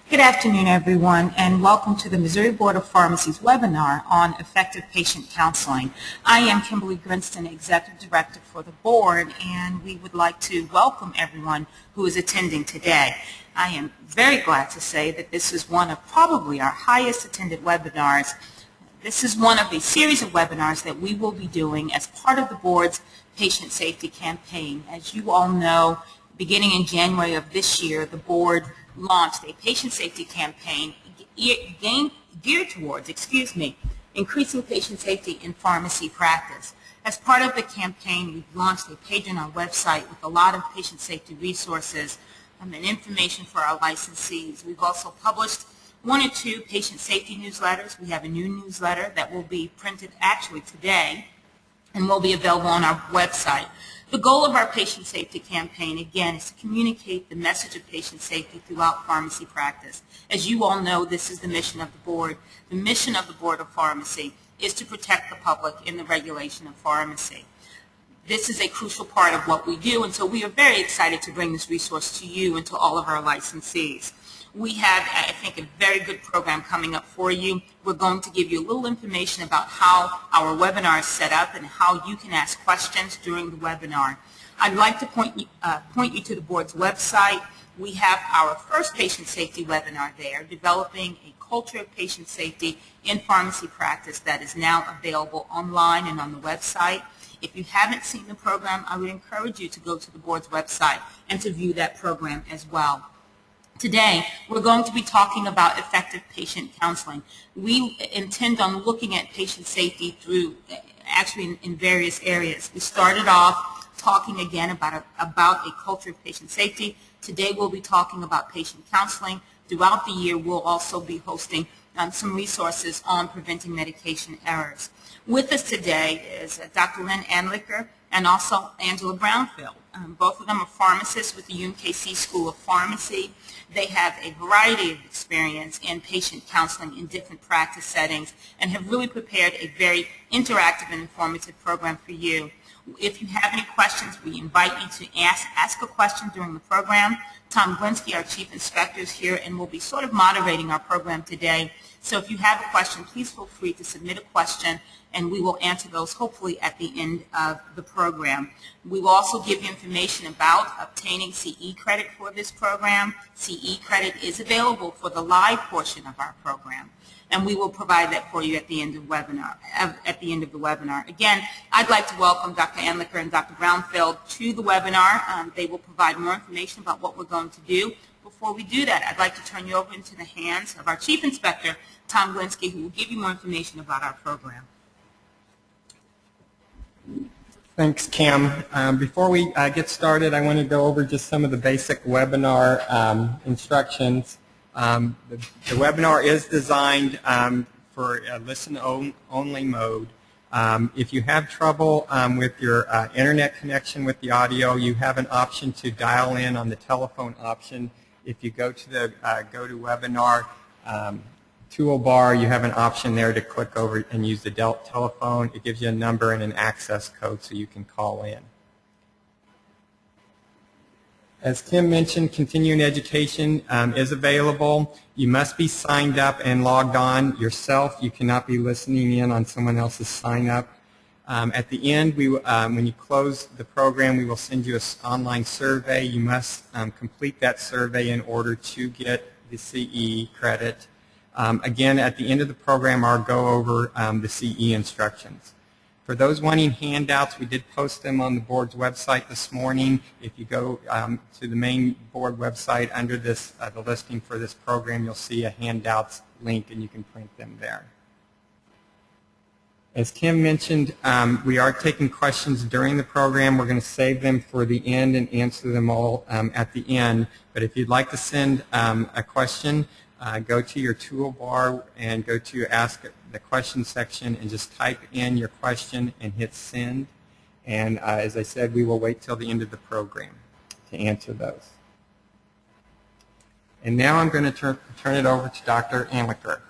Good afternoon, everyone, and welcome to the Missouri Board of Pharmacy's webinar on effective patient counseling. I am Kimberly Grinston, Executive Director for the board, and we would like to welcome everyone who is attending today. I am very glad to say that this is one of probably our highest attended webinars. This is one of a series of webinars that we will be doing as part of the board's patient safety campaign. As you all know, beginning in January of this year, the board launched a patient safety campaign geared towards, increasing patient safety in pharmacy practice. As part of the campaign, we've launched a page on our website with a lot of patient safety resources and information for our licensees. We've also published 1 or 2 patient safety newsletters. We have a new newsletter that will be printed actually today and will be available on our website. The goal of our patient safety campaign, again, is to communicate the message of patient safety throughout pharmacy practice. As you all know, this is the mission of the board. The mission of the Board of Pharmacy is to protect the public in the regulation of pharmacy. This is a crucial part of what we do, and so we are very excited to bring this resource to you and to all of our licensees. We have, I think, a very good program coming up for you. We're going to give you a little information about how our webinar is set up and how you can ask questions during the webinar. I'd like to point you to the board's website. We have our first patient safety webinar there, Developing a Culture of Patient Safety in Pharmacy Practice, that is now available online and on the website. If you haven't seen the program, I would encourage you to go to the board's website and to view that program as well. Today, we're going to be talking about effective patient counseling. We intend on looking at patient safety through, actually in various areas. We started off talking again about a culture of patient safety. Today, we'll be talking about patient counseling. Throughout the year, we'll also be hosting some resources on preventing medication errors. With us today is Dr. Lynn Anliker and also Angela Brownfield. Both of them are pharmacists with the UMKC School of Pharmacy. They have a variety of experience in patient counseling in different practice settings and have really prepared a very interactive and informative program for you. If you have any questions, we invite you to ask a question during the program. Tom Glinsky, our Chief Inspector, is here and will be sort of moderating our program today. So if you have a question, please feel free to submit a question, and we will answer those hopefully at the end of the program. We will also give you information about obtaining CE credit for this program. CE credit is available for the live portion of our program, and we will provide that for you at the end of the webinar. Again, I'd like to welcome Dr. Anliker and Dr. Brownfield to the webinar. They will provide more information about what we're going to do. Before we do that, I'd like to turn you over into the hands of our Chief Inspector, Tom Glinsky, who will give you more information about our program. Thanks, Kim. Before we get started, I want to go over just some of the basic webinar instructions. The webinar is designed for a listen-only mode. If you have trouble with your internet connection with the audio, you have an option to dial in on the telephone option. If you go to the GoToWebinar toolbar, you have an option there to click over and use the telephone. It gives you a number and an access code so you can call in. As Kim mentioned, continuing education is available. You must be signed up and logged on yourself. You cannot be listening in on someone else's sign up. At the end, when you close the program, we will send you an online survey. You must complete that survey in order to get the CE credit. Again, at the end of the program, I'll go over the CE instructions. For those wanting handouts, we did post them on the board's website this morning. If you go to the main board website under this, the listing for this program, you'll see a handouts link and you can print them there. As Kim mentioned, we are taking questions during the program. We're going to save them for the end and answer them all at the end. But if you'd like to send a question, go to your toolbar and go to Ask the Question section and just type in your question and hit send. And as I said, we will wait till the end of the program to answer those. And now I'm going to turn it over to Dr. Anliker.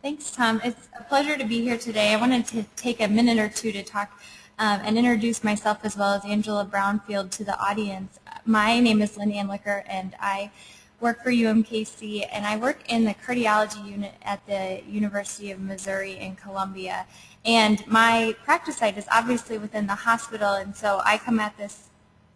Thanks, Tom. It's a pleasure to be here today. I wanted to take a minute or two to talk and introduce myself as well as Angela Brownfield to the audience. My name is Lynn Anliker, and I work for UMKC, and I work in the cardiology unit at the University of Missouri in Columbia. And my practice site is obviously within the hospital, and so I come at this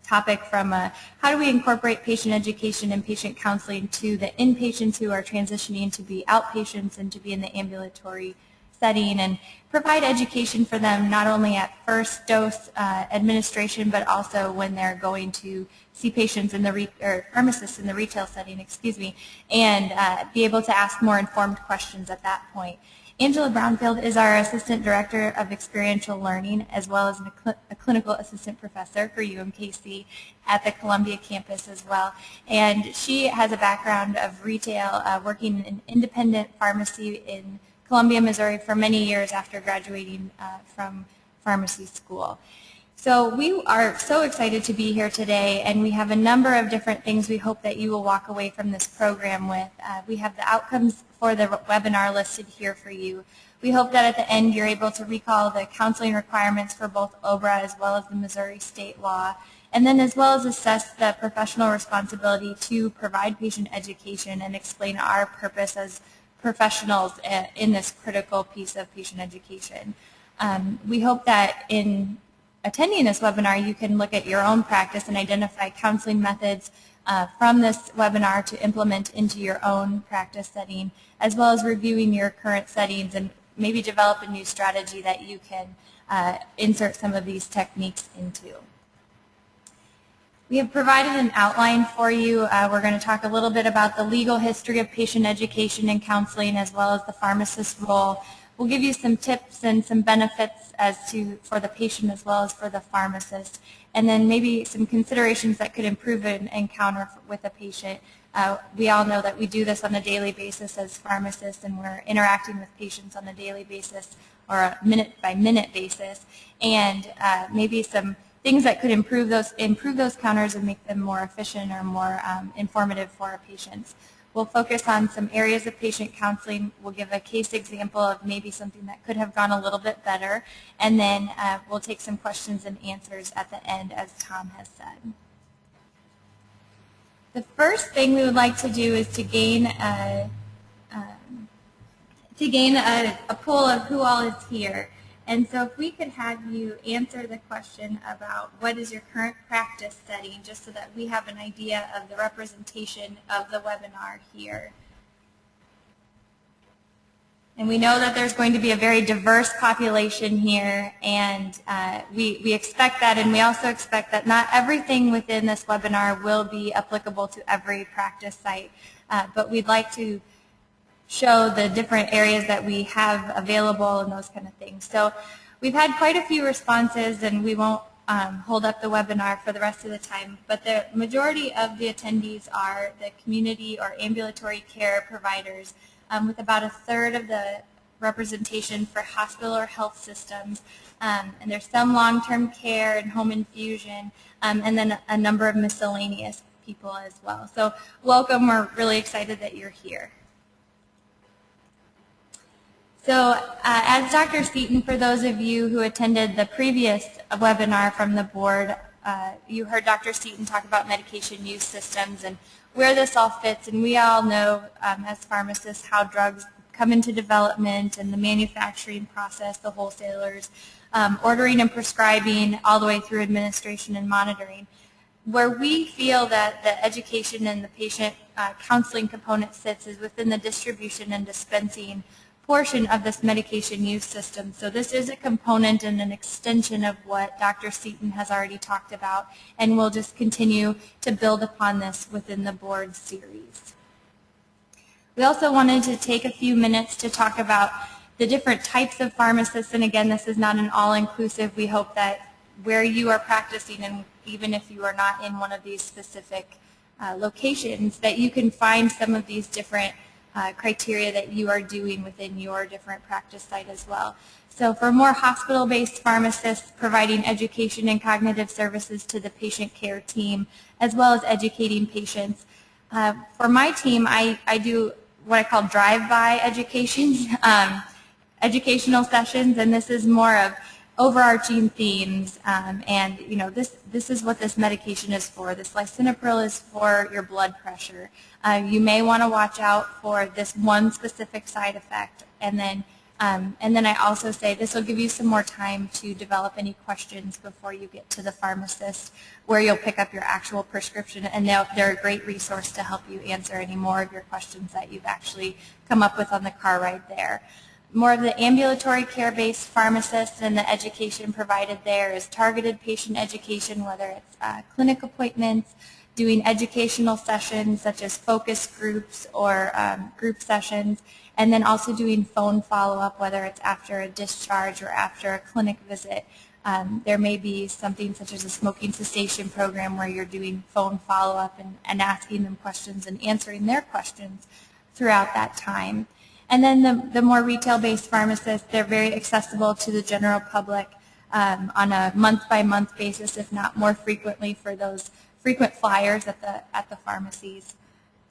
topic from how do we incorporate patient education and patient counseling to the inpatients who are transitioning to be outpatients and to be in the ambulatory setting, and provide education for them not only at first dose administration, but also when they're going to see patients in the or pharmacists in the retail setting, and be able to ask more informed questions at that point. Angela Brownfield is our Assistant Director of Experiential Learning, as well as a Clinical Assistant Professor for UMKC at the Columbia campus as well. And she has a background of retail, working in independent pharmacy in Columbia, Missouri for many years after graduating from pharmacy school. So we are so excited to be here today, and we have a number of different things we hope that you will walk away from this program with. We have the outcomes for the webinar listed here for you. We hope that at the end you're able to recall the counseling requirements for both OBRA as well as the Missouri state law, and then as well as assess the professional responsibility to provide patient education and explain our purpose as professionals in this critical piece of patient education. We hope that in attending this webinar, you can look at your own practice and identify counseling methods from this webinar to implement into your own practice setting, as well as reviewing your current settings and maybe develop a new strategy that you can insert some of these techniques into. We have provided an outline for you. We're going to talk a little bit about the legal history of patient education and counseling, as well as the pharmacist role. We'll give you some tips and some benefits for the patient as well as for the pharmacist, and then maybe some considerations that could improve an encounter with a patient. We all know that we do this on a daily basis as pharmacists, and we're interacting with patients on a daily basis or a minute-by-minute basis, and maybe some things that could improve those counters and make them more efficient or more informative for our patients. We'll focus on some areas of patient counseling. We'll give a case example of maybe something that could have gone a little bit better, and then we'll take some questions and answers at the end, as Tom has said. The first thing we would like to do is to gain a pool of who all is here. And so if we could have you answer the question about what is your current practice setting, just so that we have an idea of the representation of the webinar here. And we know that there's going to be a very diverse population here, and we expect that, and we also expect that not everything within this webinar will be applicable to every practice site, but we'd like to show the different areas that we have available and those kind of things. So we've had quite a few responses, and we won't hold up the webinar for the rest of the time, but the majority of the attendees are the community or ambulatory care providers, with about a third of the representation for hospital or health systems, and there's some long-term care and home infusion, and then a number of miscellaneous people as well. So welcome, we're really excited that you're here. So as Dr. Seaton, for those of you who attended the previous webinar from the board, you heard Dr. Seaton talk about medication use systems and where this all fits, and we all know as pharmacists how drugs come into development and the manufacturing process, the wholesalers, ordering and prescribing, all the way through administration and monitoring. Where we feel that the education and the patient counseling component sits is within the distribution and dispensing portion of this medication use system. So this is a component and an extension of what Dr. Seaton has already talked about, and we'll just continue to build upon this within the board series. We also wanted to take a few minutes to talk about the different types of pharmacists, and again, this is not an all-inclusive. We hope that where you are practicing, and even if you are not in one of these specific locations, that you can find some of these different criteria that you are doing within your different practice site as well. So for more hospital-based pharmacists, providing education and cognitive services to the patient care team, as well as educating patients. For my team, I do what I call drive-by education, educational sessions, and this is more of overarching themes, and this is what this medication is for. This lisinopril is for your blood pressure. You may want to watch out for this one specific side effect, and then I also say this will give you some more time to develop any questions before you get to the pharmacist, where you'll pick up your actual prescription, and they're a great resource to help you answer any more of your questions that you've actually come up with on the car ride there. More of the ambulatory care-based pharmacists and the education provided there is targeted patient education, whether it's clinic appointments, doing educational sessions such as focus groups or group sessions, and then also doing phone follow-up, whether it's after a discharge or after a clinic visit. There may be something such as a smoking cessation program where you're doing phone follow-up and asking them questions and answering their questions throughout that time. And then the more retail-based pharmacists, they're very accessible to the general public on a month-by-month basis, if not more frequently, for those frequent flyers at the pharmacies.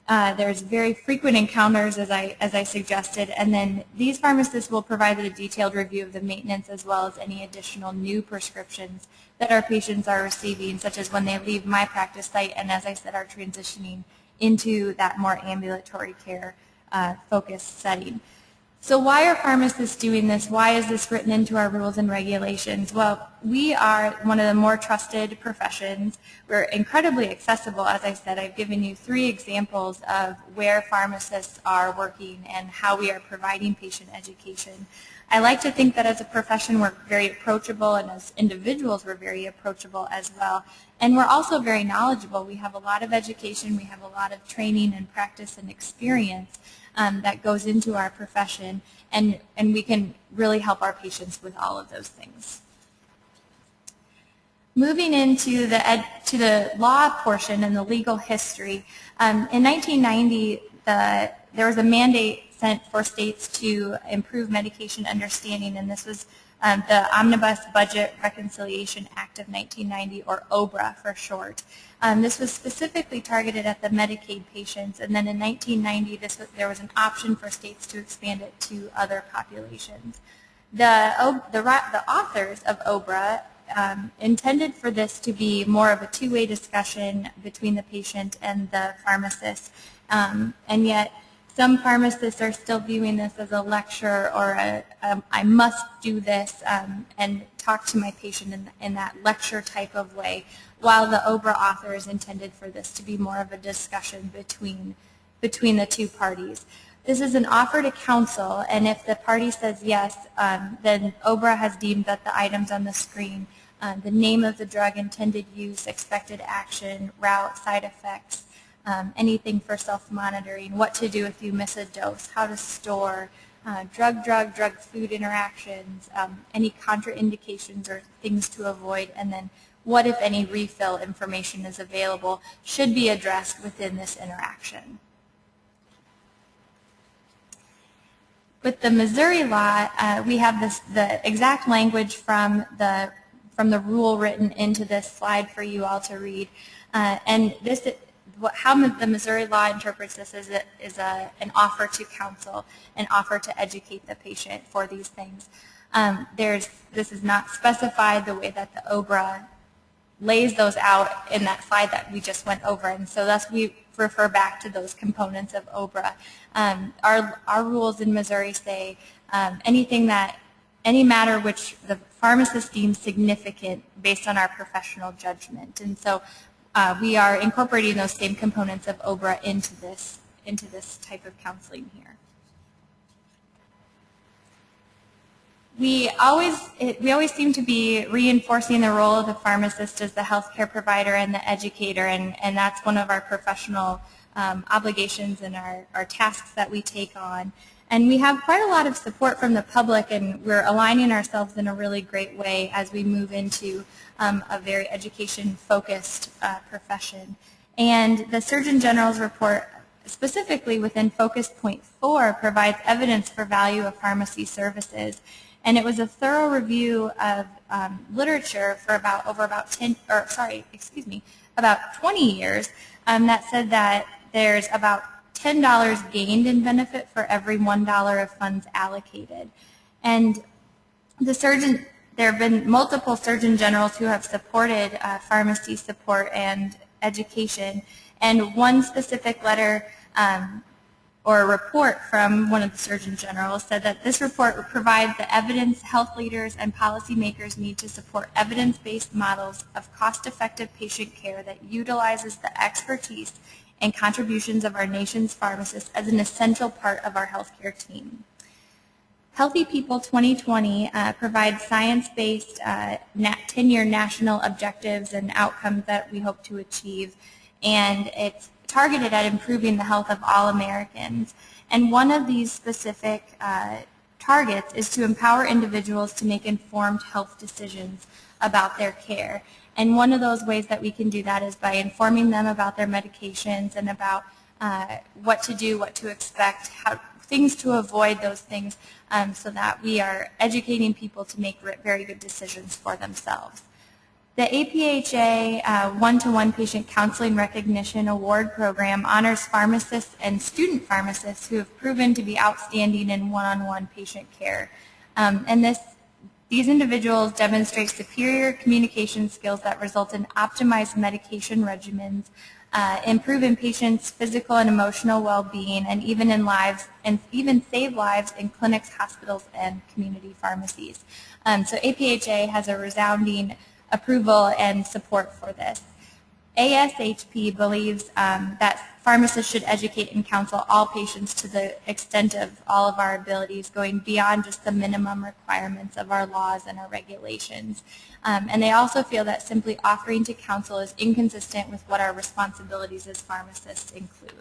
There's very frequent encounters, as I suggested, and then these pharmacists will provide a detailed review of the maintenance as well as any additional new prescriptions that our patients are receiving, such as when they leave my practice site and, as I said, are transitioning into that more ambulatory care focused setting. So why are pharmacists doing this? Why is this written into our rules and regulations? Well, we are one of the more trusted professions. We're incredibly accessible. As I said, I've given you 3 examples of where pharmacists are working and how we are providing patient education. I like to think that as a profession we're very approachable, and as individuals we're very approachable as well. And we're also very knowledgeable. We have a lot of education, we have a lot of training and practice and experience that goes into our profession, and we can really help our patients with all of those things. Moving into the law portion and the legal history, in 1990 there was a mandate sent for states to improve medication understanding, and this was the Omnibus Budget Reconciliation Act of 1990, or OBRA for short. This was specifically targeted at the Medicaid patients, and then in 1990 there was an option for states to expand it to other populations. The authors of OBRA intended for this to be more of a two-way discussion between the patient and the pharmacist, and yet some pharmacists are still viewing this as a lecture or I must do this and talk to my patient in that lecture type of way, while the OBRA authors intended for this to be more of a discussion between the two parties. This is an offer to counsel, and if the party says yes, then OBRA has deemed that the items on the screen, the name of the drug, intended use, expected action, route, side effects, anything for self-monitoring, what to do if you miss a dose, how to store, drug-food interactions, any contraindications or things to avoid, and then what, if any, refill information is available, should be addressed within this interaction. With the Missouri law, we have the exact language from the rule written into this slide for you all to read, and this. How the Missouri law interprets this is an offer to counsel, an offer to educate the patient for these things. This is not specified the way that the OBRA lays those out in that slide that we just went over, and so thus we refer back to those components of OBRA. Our rules in Missouri say any matter which the pharmacist deems significant based on our professional judgment, and so we are incorporating those same components of OBRA into this type of counseling here. We always seem to be reinforcing the role of the pharmacist as the healthcare provider and the educator, and that's one of our professional obligations and our tasks that we take on. And we have quite a lot of support from the public, and we're aligning ourselves in a really great way as we move into a very education-focused profession. And the Surgeon General's report, specifically within Focus Point 4, provides evidence for value of pharmacy services. And it was a thorough review of literature for about 20 years that said that there's about $10 gained in benefit for every $1 of funds allocated. And the there have been multiple surgeon generals who have supported pharmacy support and education, and one specific letter or a report from one of the Surgeon Generals said that this report would provide the evidence health leaders and policymakers need to support evidence-based models of cost-effective patient care that utilizes the expertise and contributions of our nation's pharmacists as an essential part of our healthcare team. Healthy People 2020 provides science-based 10-year national objectives and outcomes that we hope to achieve, and it's targeted at improving the health of all Americans. And one of these specific targets is to empower individuals to make informed health decisions about their care. And one of those ways that we can do that is by informing them about their medications and about what to do, what to expect, things to avoid those things, so that we are educating people to make very good decisions for themselves. The APHA One-to-One Patient Counseling Recognition Award Program honors pharmacists and student pharmacists who have proven to be outstanding in one-on-one patient care. These individuals demonstrate superior communication skills that result in optimized medication regimens, improve patients' physical and emotional well-being, and even save lives in clinics, hospitals, and community pharmacies. So APHA has a resounding approval and support for this. ASHP believes that pharmacists should educate and counsel all patients to the extent of all of our abilities, going beyond just the minimum requirements of our laws and our regulations. And they also feel that simply offering to counsel is inconsistent with what our responsibilities as pharmacists include.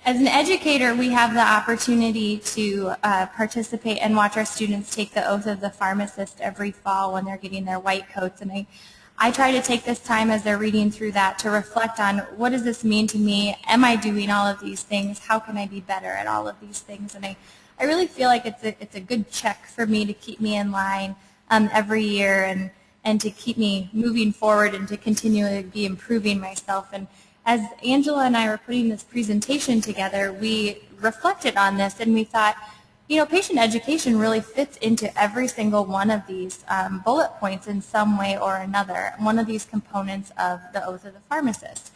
As an educator, we have the opportunity to participate and watch our students take the oath of the pharmacist every fall when they're getting their white coats. And I try to take this time as they're reading through that to reflect on, what does this mean to me? Am I doing all of these things? How can I be better at all of these things? And I really feel like it's a good check for me to keep me in line every year and to keep me moving forward and to continually be improving myself. And as Angela and I were putting this presentation together, we reflected on this and we thought, patient education really fits into every single one of these bullet points in some way or another, one of these components of the Oath of the Pharmacist.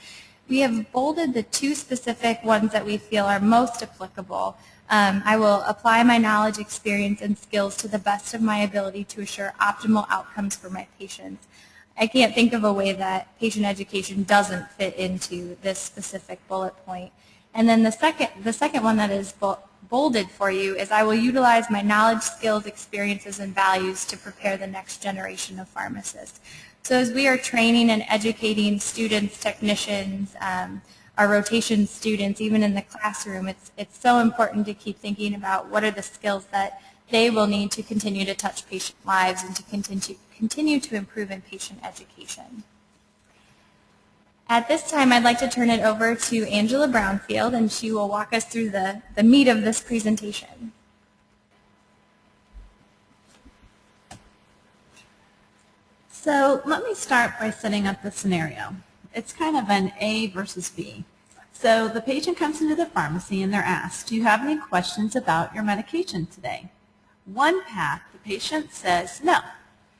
We have bolded the two specific ones that we feel are most applicable. I will apply my knowledge, experience, and skills to the best of my ability to assure optimal outcomes for my patients. I can't think of a way that patient education doesn't fit into this specific bullet point. And then the second one that is bolded for you is, I will utilize my knowledge, skills, experiences, and values to prepare the next generation of pharmacists. So as we are training and educating students, technicians, our rotation students, even in the classroom, it's so important to keep thinking about what are the skills that they will need to continue to touch patient lives and to continue to improve in patient education. At this time, I'd like to turn it over to Angela Brownfield, and she will walk us through the meat of this presentation. So let me start by setting up the scenario. It's kind of an A versus B. So the patient comes into the pharmacy and they're asked, do you have any questions about your medication today? One path, the patient says no.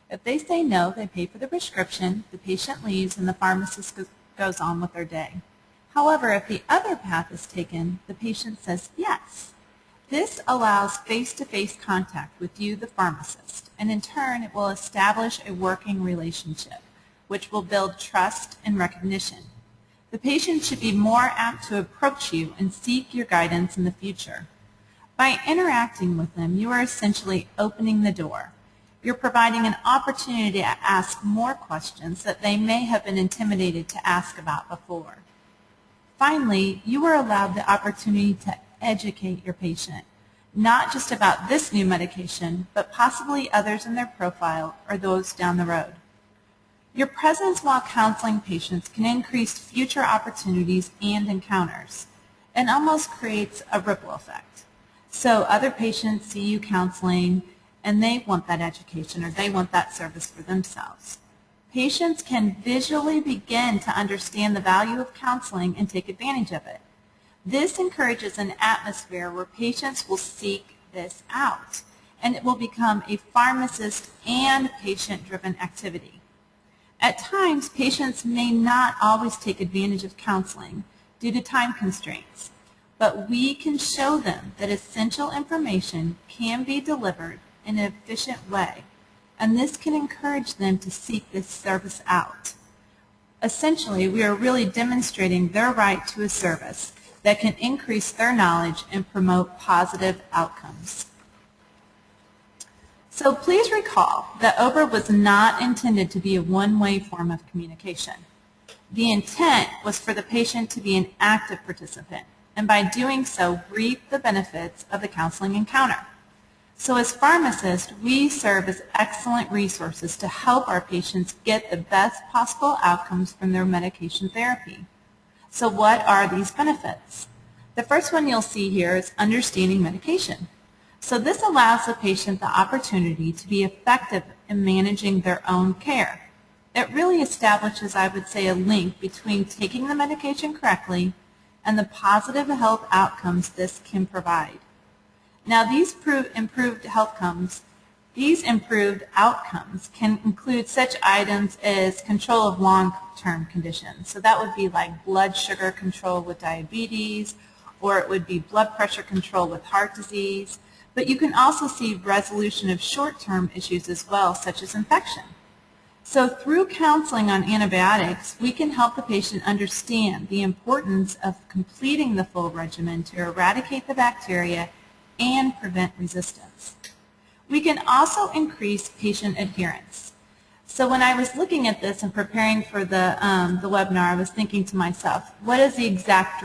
If they say no, they pay for the prescription, the patient leaves, and the pharmacist goes on with their day. However, if the other path is taken, the patient says yes. This allows face-to-face contact with you, the pharmacist, and in turn it will establish a working relationship, which will build trust and recognition. The patient should be more apt to approach you and seek your guidance in the future. By interacting with them, you are essentially opening the door. You're providing an opportunity to ask more questions that they may have been intimidated to ask about before. Finally, you are allowed the opportunity to educate your patient, not just about this new medication, but possibly others in their profile or those down the road. Your presence while counseling patients can increase future opportunities and encounters, and almost creates a ripple effect. So other patients see you counseling and they want that education or they want that service for themselves. Patients can visually begin to understand the value of counseling and take advantage of it. This encourages an atmosphere where patients will seek this out. and it will become a pharmacist and patient-driven activity. At times, patients may not always take advantage of counseling due to time constraints, but we can show them that essential information can be delivered in an efficient way, and this can encourage them to seek this service out. Essentially, we are really demonstrating their right to a service that can increase their knowledge and promote positive outcomes. So please recall that OBRA was not intended to be a one-way form of communication. The intent was for the patient to be an active participant, and by doing so, reap the benefits of the counseling encounter. So as pharmacists, we serve as excellent resources to help our patients get the best possible outcomes from their medication therapy. So what are these benefits? The first one you'll see here is understanding medication. So this allows the patient the opportunity to be effective in managing their own care. It really establishes, I would say, a link between taking the medication correctly and the positive health outcomes this can provide. Now these improved outcomes can include such items as control of long-term conditions. So that would be like blood sugar control with diabetes, or it would be blood pressure control with heart disease. But you can also see resolution of short-term issues as well, such as infection. So through counseling on antibiotics, we can help the patient understand the importance of completing the full regimen to eradicate the bacteria and prevent resistance. We can also increase patient adherence. So when I was looking at this and preparing for the webinar, I was thinking to myself, what is the exact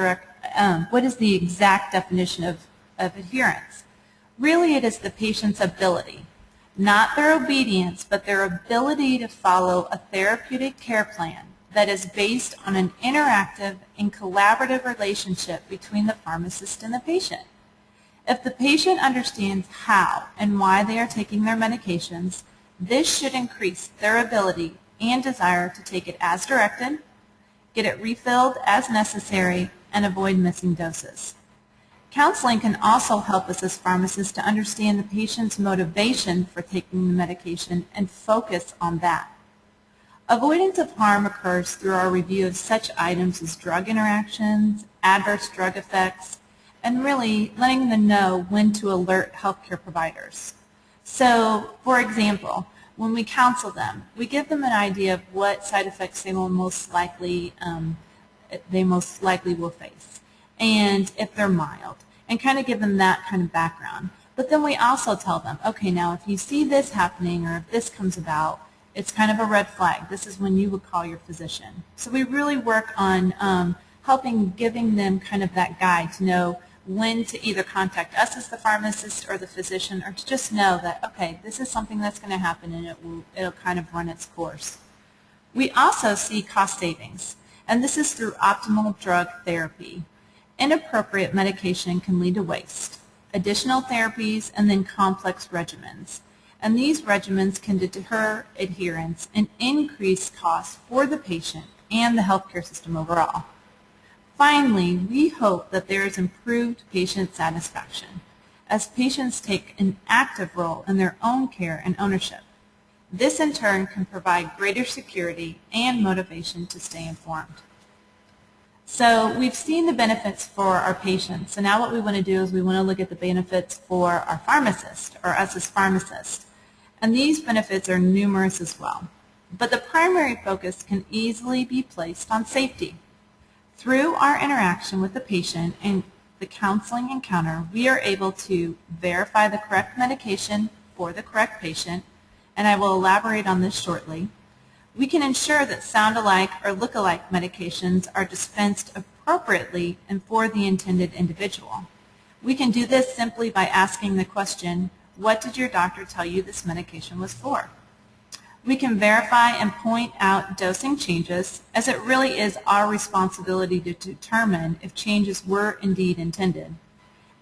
definition of adherence? Really, it is the patient's ability, not their obedience, but their ability to follow a therapeutic care plan that is based on an interactive and collaborative relationship between the pharmacist and the patient. If the patient understands how and why they are taking their medications, this should increase their ability and desire to take it as directed, get it refilled as necessary, and avoid missing doses. Counseling can also help us as pharmacists to understand the patient's motivation for taking the medication and focus on that. Avoidance of harm occurs through our review of such items as drug interactions, adverse drug effects, and really letting them know when to alert healthcare providers. So, for example, when we counsel them, we give them an idea of what side effects they most likely will face, and if they're mild, and kind of give them that kind of background. But then we also tell them, okay, now if you see this happening or if this comes about, it's kind of a red flag. This is when you would call your physician. So we really work on giving them kind of that guide to know when to either contact us as the pharmacist or the physician, or to just know that, okay, this is something that's going to happen and it'll kind of run its course. We also see cost savings, and this is through optimal drug therapy. Inappropriate medication can lead to waste, additional therapies, and then complex regimens. And these regimens can deter adherence and increase costs for the patient and the healthcare system overall. Finally, we hope that there is improved patient satisfaction as patients take an active role in their own care and ownership. This in turn can provide greater security and motivation to stay informed. So we've seen the benefits for our patients, and now what we want to do is we want to look at the benefits for our pharmacist, or us as pharmacists. And these benefits are numerous as well. But the primary focus can easily be placed on safety. Through our interaction with the patient and the counseling encounter, we are able to verify the correct medication for the correct patient, and I will elaborate on this shortly. We can ensure that sound-alike or look-alike medications are dispensed appropriately and for the intended individual. We can do this simply by asking the question, what did your doctor tell you this medication was for? We can verify and point out dosing changes, as it really is our responsibility to determine if changes were indeed intended.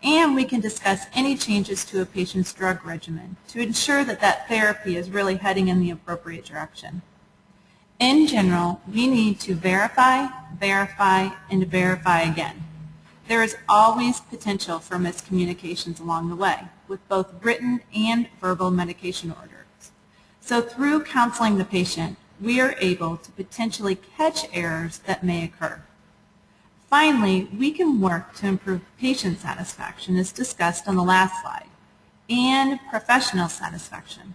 And we can discuss any changes to a patient's drug regimen to ensure that that therapy is really heading in the appropriate direction. In general, we need to verify, and verify again. There is always potential for miscommunications along the way. with both written and verbal medication orders. So through counseling the patient, we are able to potentially catch errors that may occur. Finally, we can work to improve patient satisfaction, as discussed on the last slide, and professional satisfaction.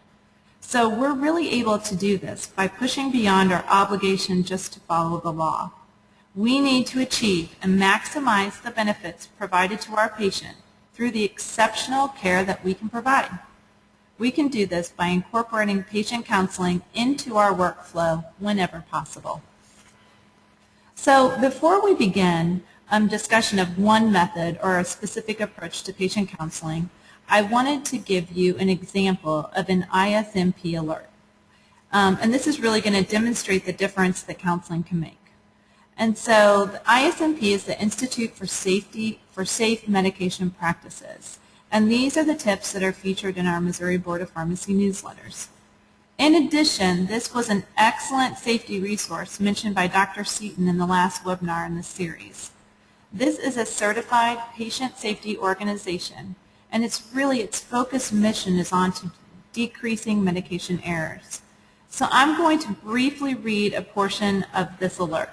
So we're really able to do this by pushing beyond our obligation just to follow the law. We need to achieve and maximize the benefits provided to our patient through the exceptional care that we can provide. We can do this by incorporating patient counseling into our workflow whenever possible. So before we begin discussion of one method or a specific approach to patient counseling, I wanted to give you an example of an ISMP alert. And this is really going to demonstrate the difference that counseling can make. And so the ISMP is the Institute for Safe Medication Practices. And these are the tips that are featured in our Missouri Board of Pharmacy newsletters. In addition, this was an excellent safety resource mentioned by Dr. Seaton in the last webinar in this series. This is a certified patient safety organization, and its focused mission is on to decreasing medication errors. So I'm going to briefly read a portion of this alert.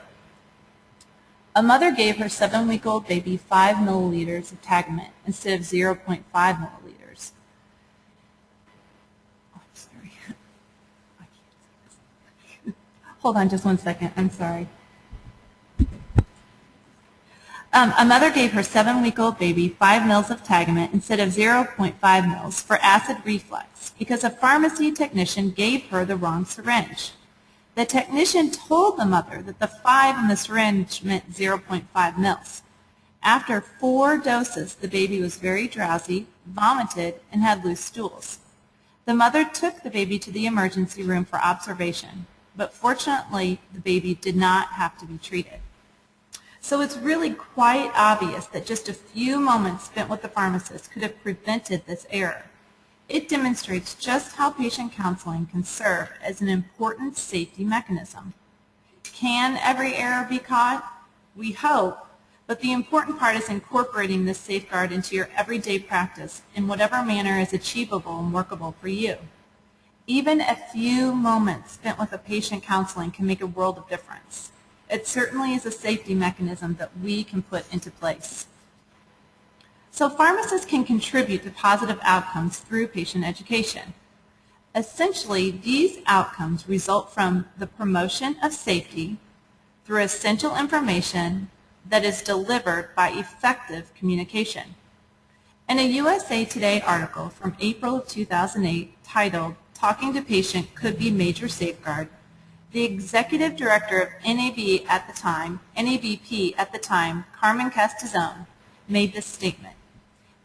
A mother gave her 7-week-old baby 5 milliliters of Tagamet instead of 0.5 milliliters. Oh, I'm sorry. I can't see this. Hold on just one second. I'm sorry. A mother gave her 7-week-old baby 5 mils of Tagamet instead of 0.5 mils for acid reflux because a pharmacy technician gave her the wrong syringe. The technician told the mother that the 5 on the syringe meant 0.5 mils. After 4 doses, the baby was very drowsy, vomited, and had loose stools. The mother took the baby to the emergency room for observation, but fortunately, the baby did not have to be treated. So it's really quite obvious that just a few moments spent with the pharmacist could have prevented this error. It demonstrates just how patient counseling can serve as an important safety mechanism. Can every error be caught? We hope, but the important part is incorporating this safeguard into your everyday practice in whatever manner is achievable and workable for you. Even a few moments spent with a patient counseling can make a world of difference. It certainly is a safety mechanism that we can put into place. So pharmacists can contribute to positive outcomes through patient education. Essentially, these outcomes result from the promotion of safety through essential information that is delivered by effective communication. In a USA Today article from April of 2008 titled, "Talking to Patient Could Be Major Safeguard," the executive director of NABP at the time, Carmen Castizone, made this statement.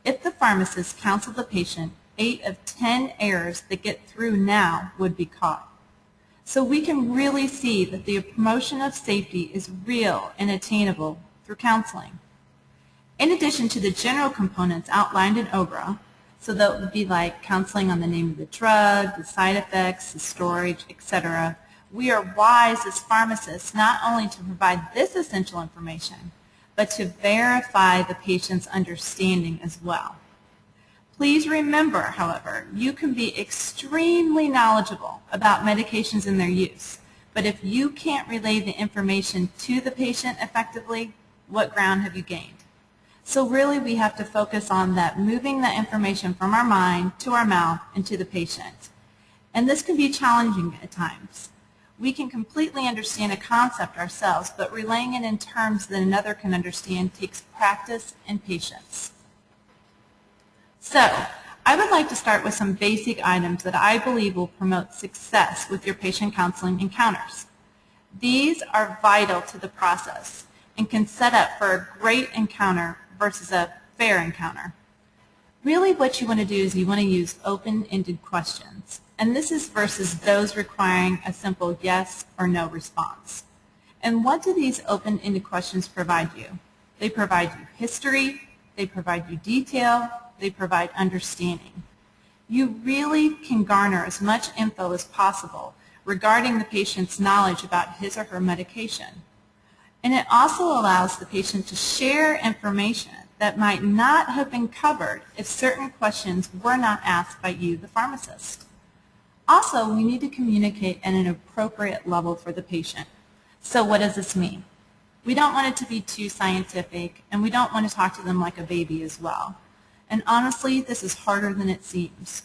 If the pharmacist counseled the patient, 8 of 10 errors that get through now would be caught. So we can really see that the promotion of safety is real and attainable through counseling. In addition to the general components outlined in OBRA, so that would be like counseling on the name of the drug, the side effects, the storage, etc., we are wise as pharmacists not only to provide this essential information, but to verify the patient's understanding as well. Please remember, however, you can be extremely knowledgeable about medications and their use, but if you can't relay the information to the patient effectively, what ground have you gained? So really we have to focus on that, moving that information from our mind to our mouth and to the patient. And this can be challenging at times. We can completely understand a concept ourselves, but relaying it in terms that another can understand takes practice and patience. So, I would like to start with some basic items that I believe will promote success with your patient counseling encounters. These are vital to the process and can set up for a great encounter versus a fair encounter. Really what you want to do is you want to use open-ended questions. And this is versus those requiring a simple yes or no response. And what do these open-ended questions provide you? They provide you history, they provide you detail, they provide understanding. You really can garner as much info as possible regarding the patient's knowledge about his or her medication. And it also allows the patient to share information that might not have been covered if certain questions were not asked by you, the pharmacist. Also, we need to communicate at an appropriate level for the patient. So what does this mean? We don't want it to be too scientific, and we don't want to talk to them like a baby as well. And honestly, this is harder than it seems.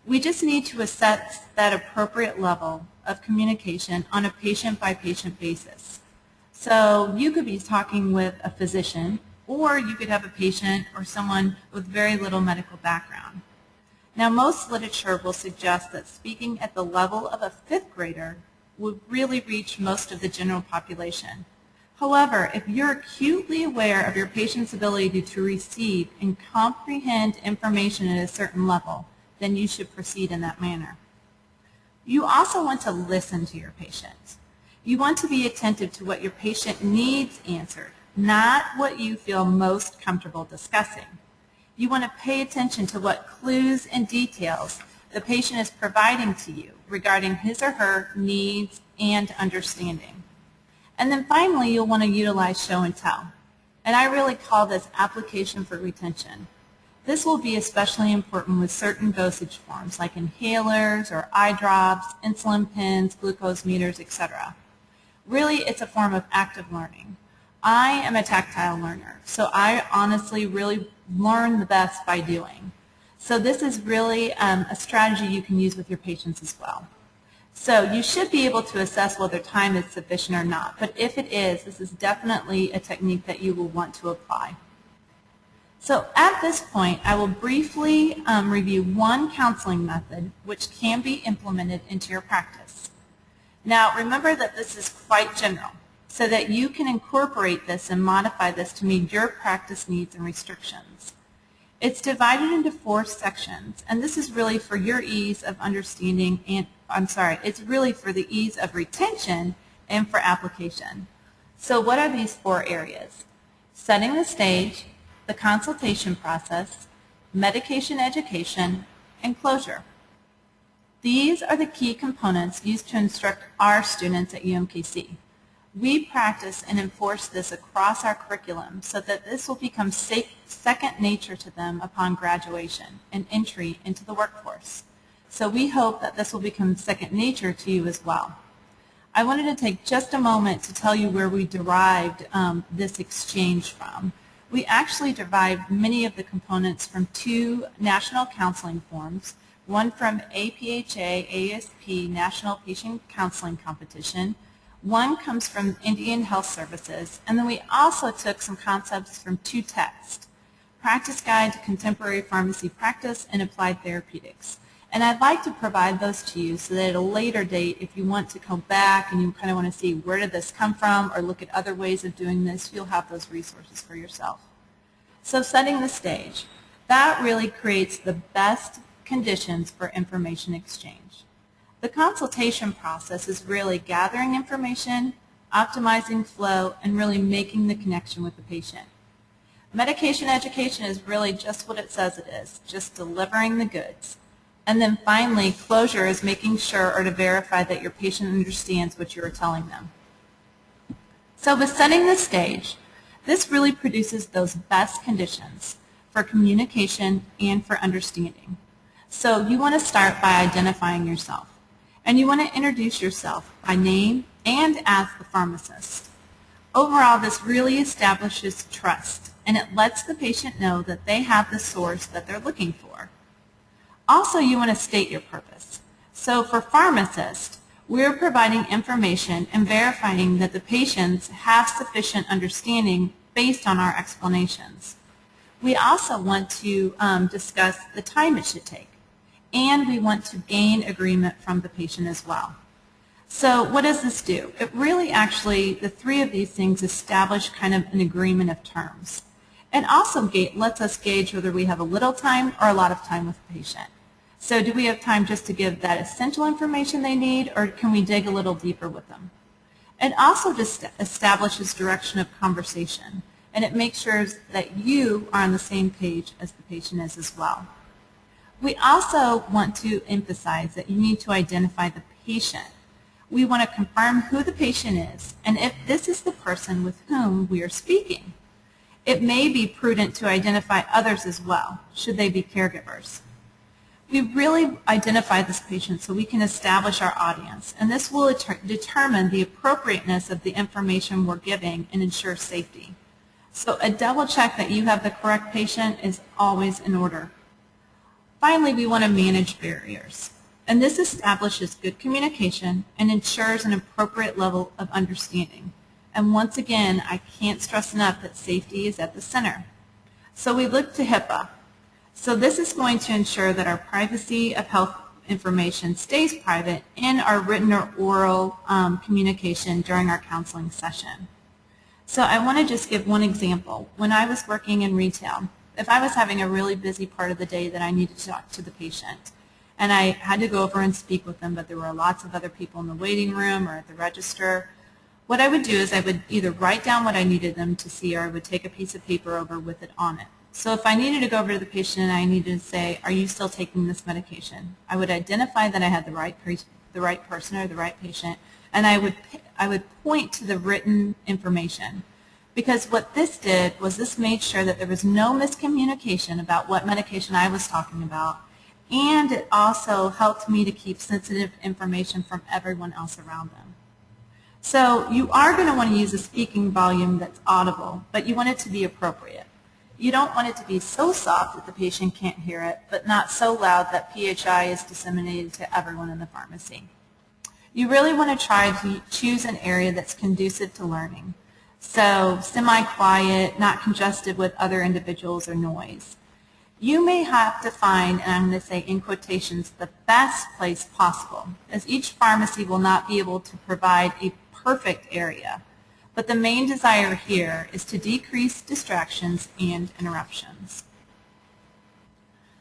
We just need to assess that appropriate level of communication on a patient-by-patient basis. So you could be talking with a physician, or you could have a patient or someone with very little medical background. Now, most literature will suggest that speaking at the level of a 5th grader would really reach most of the general population. However, if you're acutely aware of your patient's ability to receive and comprehend information at a certain level, then you should proceed in that manner. You also want to listen to your patient. You want to be attentive to what your patient needs answered, not what you feel most comfortable discussing. You want to pay attention to what clues and details the patient is providing to you regarding his or her needs and understanding. And then finally, you'll want to utilize show and tell. And I really call this application for retention. This will be especially important with certain dosage forms like inhalers or eye drops, insulin pens, glucose meters, etc. Really, it's a form of active learning. I am a tactile learner, so I honestly really learn the best by doing. So this is really a strategy you can use with your patients as well. So you should be able to assess whether time is sufficient or not, but if it is, this is definitely a technique that you will want to apply. So at this point, I will briefly review one counseling method which can be implemented into your practice. Now remember that this is quite general, so that you can incorporate this and modify this to meet your practice needs and restrictions. It's divided into 4 sections, and this is really for your ease of understanding and, it's really for the ease of retention and for application. So what are these 4 areas? Setting the stage, the consultation process, medication education, and closure. These are the key components used to instruct our students at UMKC. We practice and enforce this across our curriculum so that this will become second nature to them upon graduation and entry into the workforce. So we hope that this will become second nature to you as well. I wanted to take just a moment to tell you where we derived this exchange from. We actually derived many of the components from 2 national counseling forums, one from APHA-ASP National Patient Counseling Competition, one comes from Indian Health Services, and then we also took some concepts from 2 texts, Practice Guide to Contemporary Pharmacy Practice and Applied Therapeutics. And I'd like to provide those to you so that at a later date, if you want to come back and you kind of want to see where did this come from or look at other ways of doing this, you'll have those resources for yourself. So setting the stage, that really creates the best conditions for information exchange. The consultation process is really gathering information, optimizing flow, and really making the connection with the patient. Medication education is really just what it says it is, just delivering the goods. And then finally, closure is making sure or to verify that your patient understands what you are telling them. So with setting the stage, this really produces those best conditions for communication and for understanding. So you want to start by identifying yourself. And you want to introduce yourself by name and as the pharmacist. Overall, this really establishes trust, and it lets the patient know that they have the source that they're looking for. Also, you want to state your purpose. So for pharmacists, we're providing information and verifying that the patients have sufficient understanding based on our explanations. We also want to discuss the time it should take, and we want to gain agreement from the patient as well. So what does this do? It really actually, the 3 of these things establish kind of an agreement of terms. It also lets us gauge whether we have a little time or a lot of time with the patient. So do we have time just to give that essential information they need, or can we dig a little deeper with them? It also just establishes direction of conversation, and it makes sure that you are on the same page as the patient is as well. We also want to emphasize that you need to identify the patient. We want to confirm who the patient is and if this is the person with whom we are speaking. It may be prudent to identify others as well, should they be caregivers. We really identify this patient so we can establish our audience, and this will determine the appropriateness of the information we're giving and ensure safety. So a double check that you have the correct patient is always in order. Finally, we want to manage barriers, and this establishes good communication and ensures an appropriate level of understanding. And once again, I can't stress enough that safety is at the center. So we look to HIPAA. So this is going to ensure that our privacy of health information stays private in our written or oral communication during our counseling session. So I want to just give one example. When I was working in retail, if I was having a really busy part of the day that I needed to talk to the patient, and I had to go over and speak with them, but there were lots of other people in the waiting room or at the register, what I would do is I would either write down what I needed them to see, or I would take a piece of paper over with it on it. So if I needed to go over to the patient and I needed to say, are you still taking this medication? I would identify that I had the right person or the right patient, and I would point to the written information. Because what this did was this made sure that there was no miscommunication about what medication I was talking about, and it also helped me to keep sensitive information from everyone else around them. So you are going to want to use a speaking volume that's audible, but you want it to be appropriate. You don't want it to be so soft that the patient can't hear it, but not so loud that PHI is disseminated to everyone in the pharmacy. You really want to try to choose an area that's conducive to learning. So semi-quiet, not congested with other individuals or noise. You may have to find, and I'm going to say in quotations, the best place possible, as each pharmacy will not be able to provide a perfect area. But the main desire here is to decrease distractions and interruptions.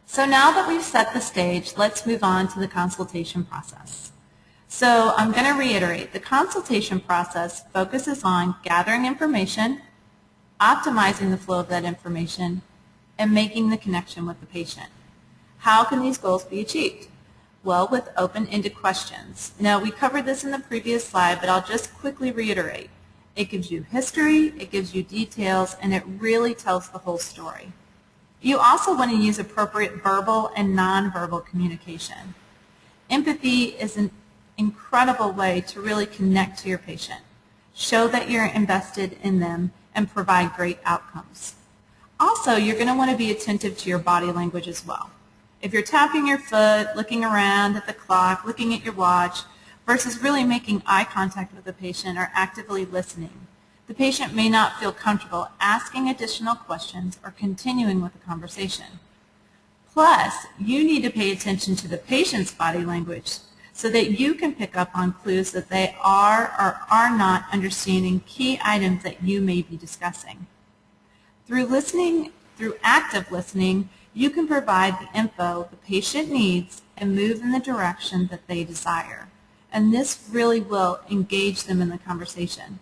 So now that we've set the stage, let's move on to the consultation process. So I'm going to reiterate, the consultation process focuses on gathering information, optimizing the flow of that information, and making the connection with the patient. How can these goals be achieved? Well, with open-ended questions. Now, we covered this in the previous slide, but I'll just quickly reiterate. It gives you history, it gives you details, and it really tells the whole story. You also want to use appropriate verbal and nonverbal communication. Empathy is an incredible way to really connect to your patient, show that you're invested in them, and provide great outcomes. Also, you're going to want to be attentive to your body language as well. If you're tapping your foot, looking around at the clock, looking at your watch, versus really making eye contact with the patient or actively listening, the patient may not feel comfortable asking additional questions or continuing with the conversation. Plus, you need to pay attention to the patient's body language so that you can pick up on clues that they are or are not understanding key items that you may be discussing. Through active listening, you can provide the info the patient needs and move in the direction that they desire. And this really will engage them in the conversation.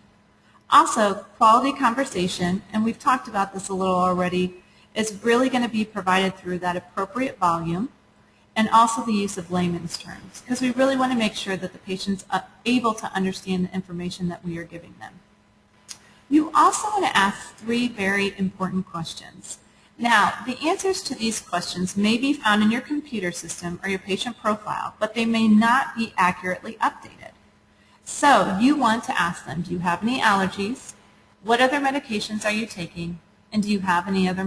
Also, quality conversation, and we've talked about this a little already, is really going to be provided through that appropriate volume and also the use of layman's terms, because we really want to make sure that the patient's able to understand the information that we are giving them. You also want to ask 3 very important questions. Now, the answers to these questions may be found in your computer system or your patient profile, but they may not be accurately updated. So you want to ask them, do you have any allergies? What other medications are you taking? And do you have any other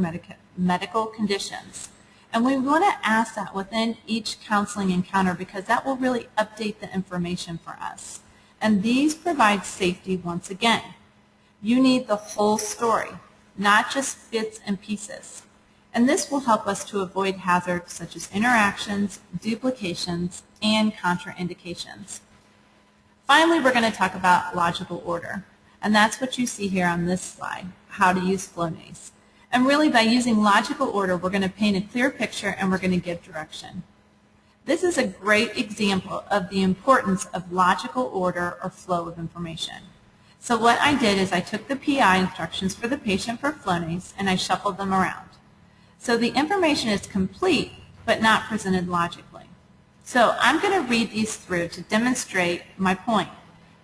medical conditions? And we want to ask that within each counseling encounter because that will really update the information for us. And these provide safety once again. You need the whole story, not just bits and pieces. And this will help us to avoid hazards such as interactions, duplications, and contraindications. Finally, we're going to talk about logical order. And that's what you see here on this slide, how to use flonase. And really, by using logical order, we're going to paint a clear picture and we're going to give direction. This is a great example of the importance of logical order or flow of information. So what I did is I took the PI instructions for the patient for flonase and I shuffled them around. So the information is complete but not presented logically. So I'm going to read these through to demonstrate my point.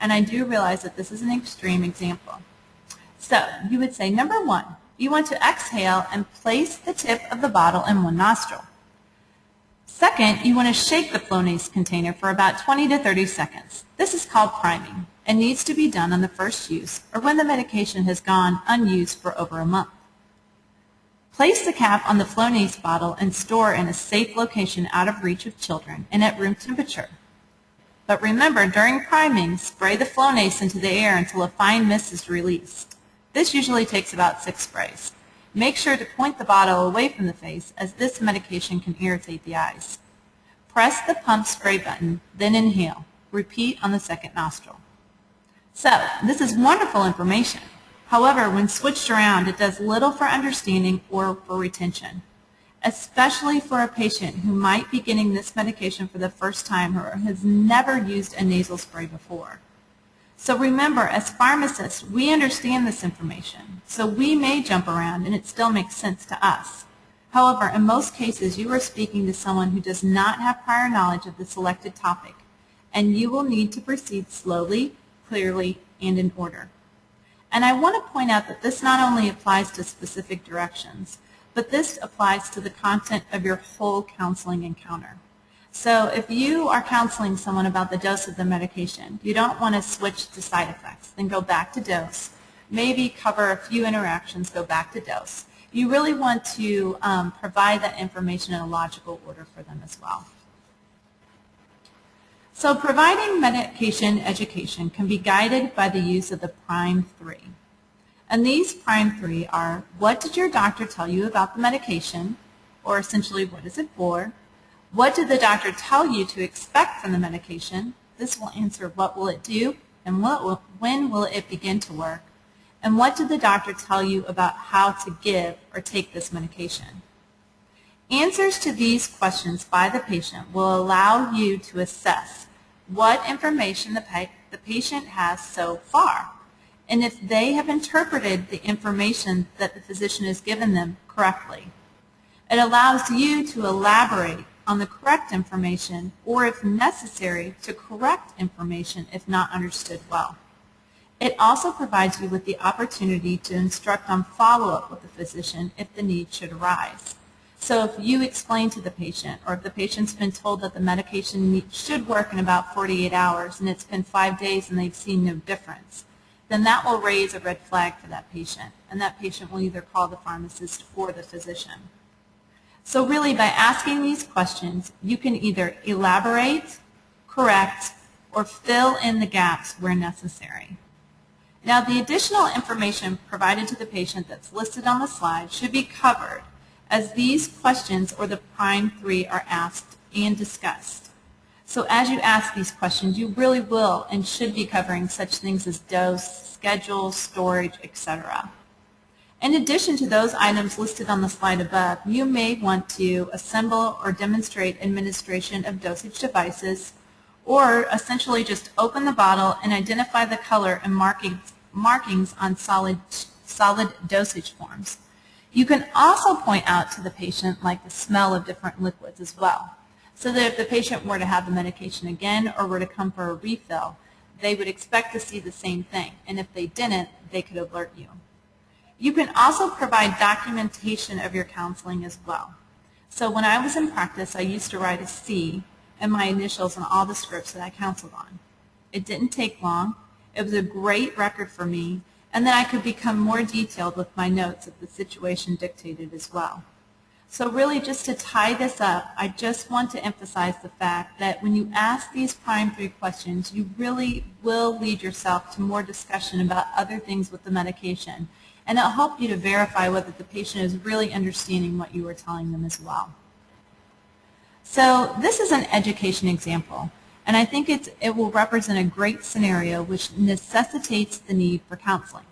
And I do realize that this is an extreme example. So you would say, number 1, You want to exhale and place the tip of the bottle in one nostril. Second, you want to shake the flonase container for about 20 to 30 seconds. This is called priming and needs to be done on the first use or when the medication has gone unused for over a month. Place the cap on the flonase bottle and store in a safe location out of reach of children and at room temperature. But remember, during priming, spray the flonase into the air until a fine mist is released. This usually takes about 6 sprays. Make sure to point the bottle away from the face, as this medication can irritate the eyes. Press the pump spray button, then inhale. Repeat on the second nostril. So, this is wonderful information. However, when switched around, it does little for understanding or for retention, especially for a patient who might be getting this medication for the first time or has never used a nasal spray before. So remember, as pharmacists, we understand this information, so we may jump around and it still makes sense to us. However, in most cases, you are speaking to someone who does not have prior knowledge of the selected topic, and you will need to proceed slowly, clearly, and in order. And I want to point out that this not only applies to specific directions, but this applies to the content of your whole counseling encounter. So if you are counseling someone about the dose of the medication, you don't want to switch to side effects, then go back to dose. Maybe cover a few interactions, go back to dose. You really want to provide that information in a logical order for them as well. So providing medication education can be guided by the use of the prime 3. And these prime 3 are, what did your doctor tell you about the medication, or essentially what is it for? What did the doctor tell you to expect from the medication? This will answer what will it do and when will it begin to work? And what did the doctor tell you about how to give or take this medication? Answers to these questions by the patient will allow you to assess what information the patient has so far, and if they have interpreted the information that the physician has given them correctly. It allows you to elaborate on the correct information, or if necessary, to correct information if not understood well. It also provides you with the opportunity to instruct on follow-up with the physician if the need should arise. So if you explain to the patient, or if the patient's been told that the medication should work in about 48 hours and it's been 5 days and they've seen no difference, then that will raise a red flag for that patient, and that patient will either call the pharmacist or the physician. So really, by asking these questions, you can either elaborate, correct, or fill in the gaps where necessary. Now, the additional information provided to the patient that's listed on the slide should be covered, as these questions, or the prime 3, are asked and discussed. So as you ask these questions, you really will and should be covering such things as dose, schedule, storage, etc. In addition to those items listed on the slide above, you may want to assemble or demonstrate administration of dosage devices, or essentially just open the bottle and identify the color and markings on solid dosage forms. You can also point out to the patient like the smell of different liquids as well, so that if the patient were to have the medication again or were to come for a refill, they would expect to see the same thing, and if they didn't, they could alert you. You can also provide documentation of your counseling as well. So when I was in practice, I used to write a C and my initials on all the scripts that I counseled on. It didn't take long. It was a great record for me, and then I could become more detailed with my notes if the situation dictated as well. So really, just to tie this up, I just want to emphasize the fact that when you ask these prime 3 questions, you really will lead yourself to more discussion about other things with the medication, and it'll help you to verify whether the patient is really understanding what you are telling them as well. So this is an education example, and I think it will represent a great scenario which necessitates the need for counseling.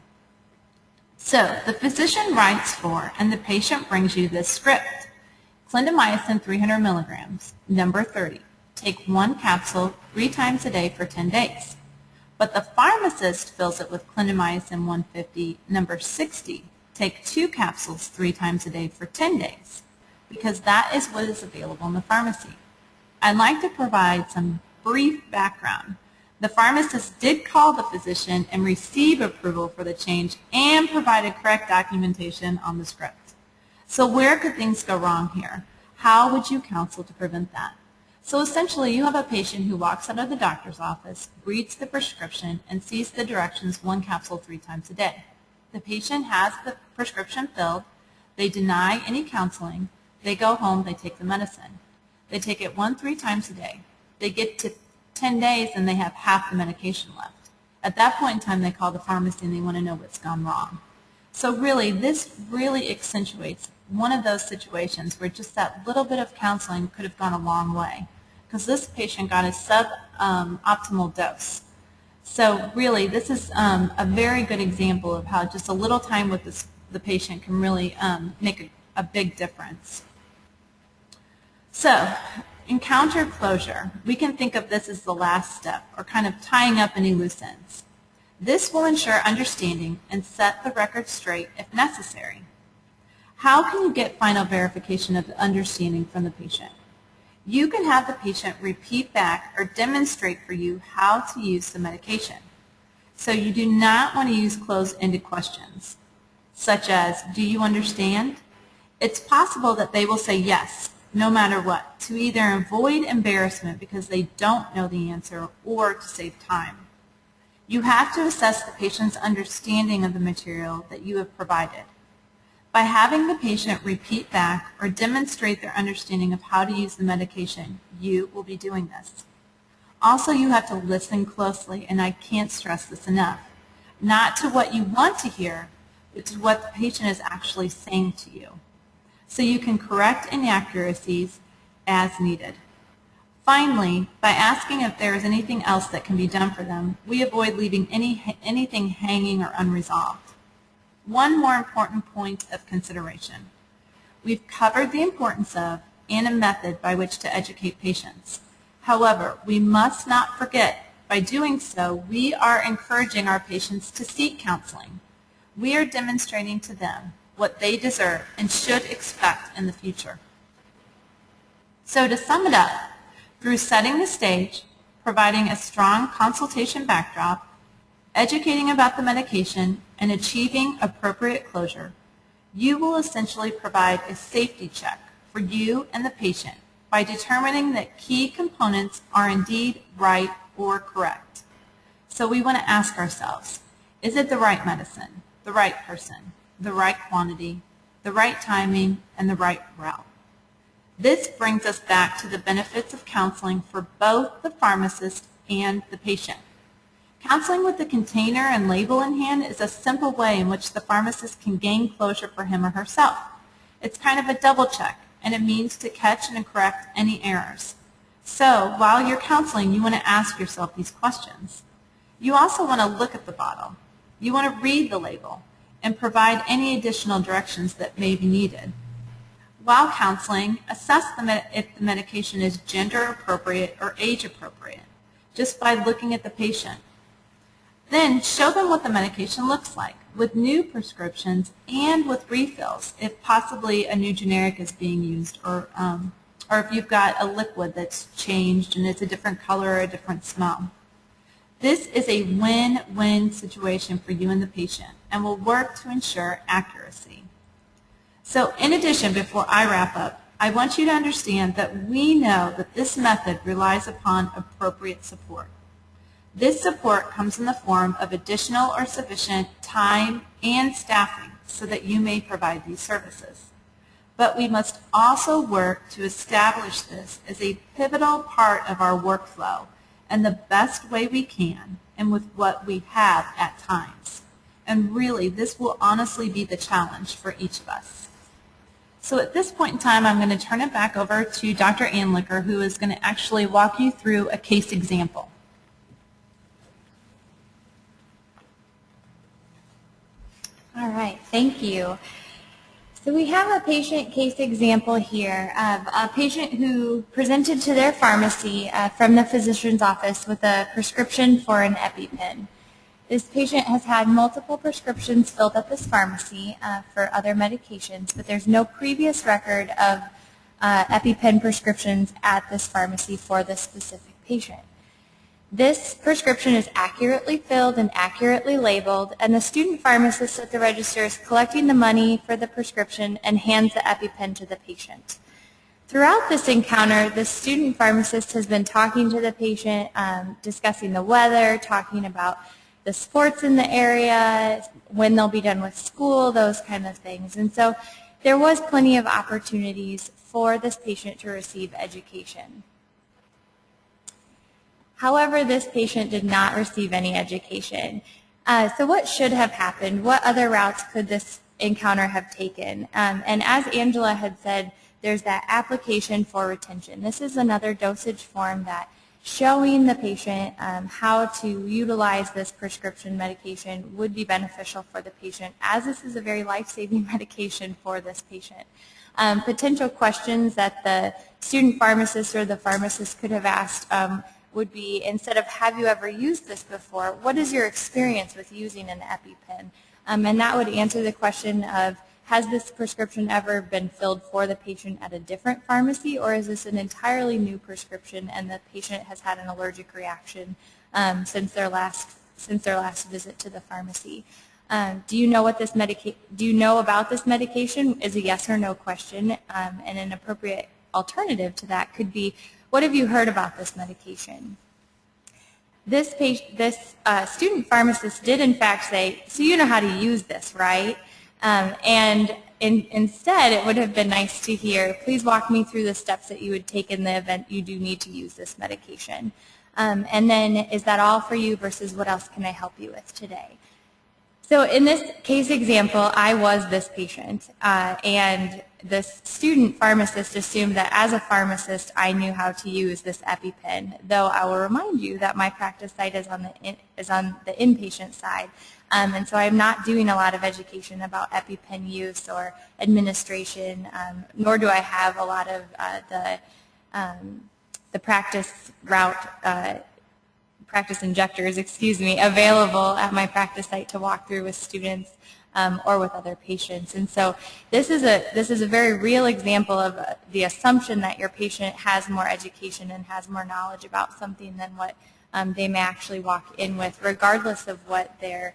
So the physician writes for, and the patient brings you this script: clindamycin 300 milligrams, number 30. Take 1 capsule 3 times a day for 10 days. But the pharmacist fills it with clindamycin 150, number 60. Take 2 capsules 3 times a day for 10 days, because that is what is available in the pharmacy. I'd like to provide some brief background. The pharmacist did call the physician and receive approval for the change and provided correct documentation on the script. So where could things go wrong here? How would you counsel to prevent that? So essentially, you have a patient who walks out of the doctor's office, reads the prescription, and sees the directions 1 capsule 3 times a day. The patient has the prescription filled. They deny any counseling. They go home. They take the medicine. They take it 3 times a day. They get to 10 days and they have half the medication left. At that point in time, they call the pharmacy and they want to know what's gone wrong. So really, this really accentuates one of those situations where just that little bit of counseling could have gone a long way, because this patient got a sub-optimal dose. So really, this is a very good example of how just a little time with the patient can really make a big difference. So, encounter closure. We can think of this as the last step, or kind of tying up any loose ends. This will ensure understanding and set the record straight if necessary. How can you get final verification of the understanding from the patient? You can have the patient repeat back or demonstrate for you how to use the medication. So you do not want to use closed-ended questions, such as, do you understand? It's possible that they will say yes, no matter what, to either avoid embarrassment because they don't know the answer or to save time. You have to assess the patient's understanding of the material that you have provided. By having the patient repeat back or demonstrate their understanding of how to use the medication, you will be doing this. Also, you have to listen closely, and I can't stress this enough, not to what you want to hear, but to what the patient is actually saying to you, so you can correct inaccuracies as needed. Finally, by asking if there is anything else that can be done for them, we avoid leaving anything hanging or unresolved. One more important point of consideration. We've covered the importance of and a method by which to educate patients. However, we must not forget, by doing so, we are encouraging our patients to seek counseling. We are demonstrating to them what they deserve and should expect in the future. So to sum it up, through setting the stage, providing a strong consultation backdrop, educating about the medication, and achieving appropriate closure, you will essentially provide a safety check for you and the patient by determining that key components are indeed right or correct. So we want to ask ourselves, is it the right medicine, the right person, the right quantity, the right timing, and the right route? This brings us back to the benefits of counseling for both the pharmacist and the patient. Counseling with the container and label in hand is a simple way in which the pharmacist can gain closure for him or herself. It's kind of a double check, and it means to catch and correct any errors. So while you're counseling, you want to ask yourself these questions. You also want to look at the bottle. You want to read the label and provide any additional directions that may be needed. While counseling, assess if the medication is gender appropriate or age appropriate, just by looking at the patient. Then show them what the medication looks like with new prescriptions and with refills, if possibly a new generic is being used, or if you've got a liquid that's changed and it's a different color or a different smell. This is a win-win situation for you and the patient and will work to ensure accuracy. So in addition, before I wrap up, I want you to understand that we know that this method relies upon appropriate support. This support comes in the form of additional or sufficient time and staffing so that you may provide these services. But we must also work to establish this as a pivotal part of our workflow and the best way we can and with what we have at times. And really, this will honestly be the challenge for each of us. So at this point in time, I'm going to turn it back over to Dr. Anlicker, who is going to actually walk you through a case example. All right, thank you. So we have a patient case example here of a patient who presented to their pharmacy from the physician's office with a prescription for an EpiPen. This patient has had multiple prescriptions filled at this pharmacy for other medications, but there's no previous record of EpiPen prescriptions at this pharmacy for this specific patient. This prescription is accurately filled and accurately labeled, and the student pharmacist at the register is collecting the money for the prescription and hands the EpiPen to the patient. Throughout this encounter, the student pharmacist has been talking to the patient, discussing the weather, talking about the sports in the area, when they'll be done with school, those kind of things. And so there was plenty of opportunities for this patient to receive education. However, this patient did not receive any education. So what should have happened? What other routes could this encounter have taken? And as Angela had said, there's that application for retention. This is another dosage form that showing the patient how to utilize this prescription medication would be beneficial for the patient, as this is a very life-saving medication for this patient. Potential questions that the student pharmacist or the pharmacist could have asked would be, instead of "have you ever used this before," what is your experience with using an EpiPen? And that would answer the question of, has this prescription ever been filled for the patient at a different pharmacy, or is this an entirely new prescription and the patient has had an allergic reaction since their last visit to the pharmacy? Do you know about this medication? Is a yes or no question, and an appropriate alternative to that could be, what have you heard about this medication? This student pharmacist did in fact say, so you know how to use this, right? Instead, it would have been nice to hear, please walk me through the steps that you would take in the event you do need to use this medication. And then, is that all for you versus what else can I help you with today? So in this case example, I was this patient, and the student pharmacist assumed that as a pharmacist, I knew how to use this EpiPen, though I will remind you that my practice site is on the inpatient side. And so I'm not doing a lot of education about EpiPen use or administration, nor do I have a lot of the practice route, practice injectors, available at my practice site to walk through with students or with other patients. And so this is a very real example of the assumption that your patient has more education and has more knowledge about something than what they may actually walk in with, regardless of what their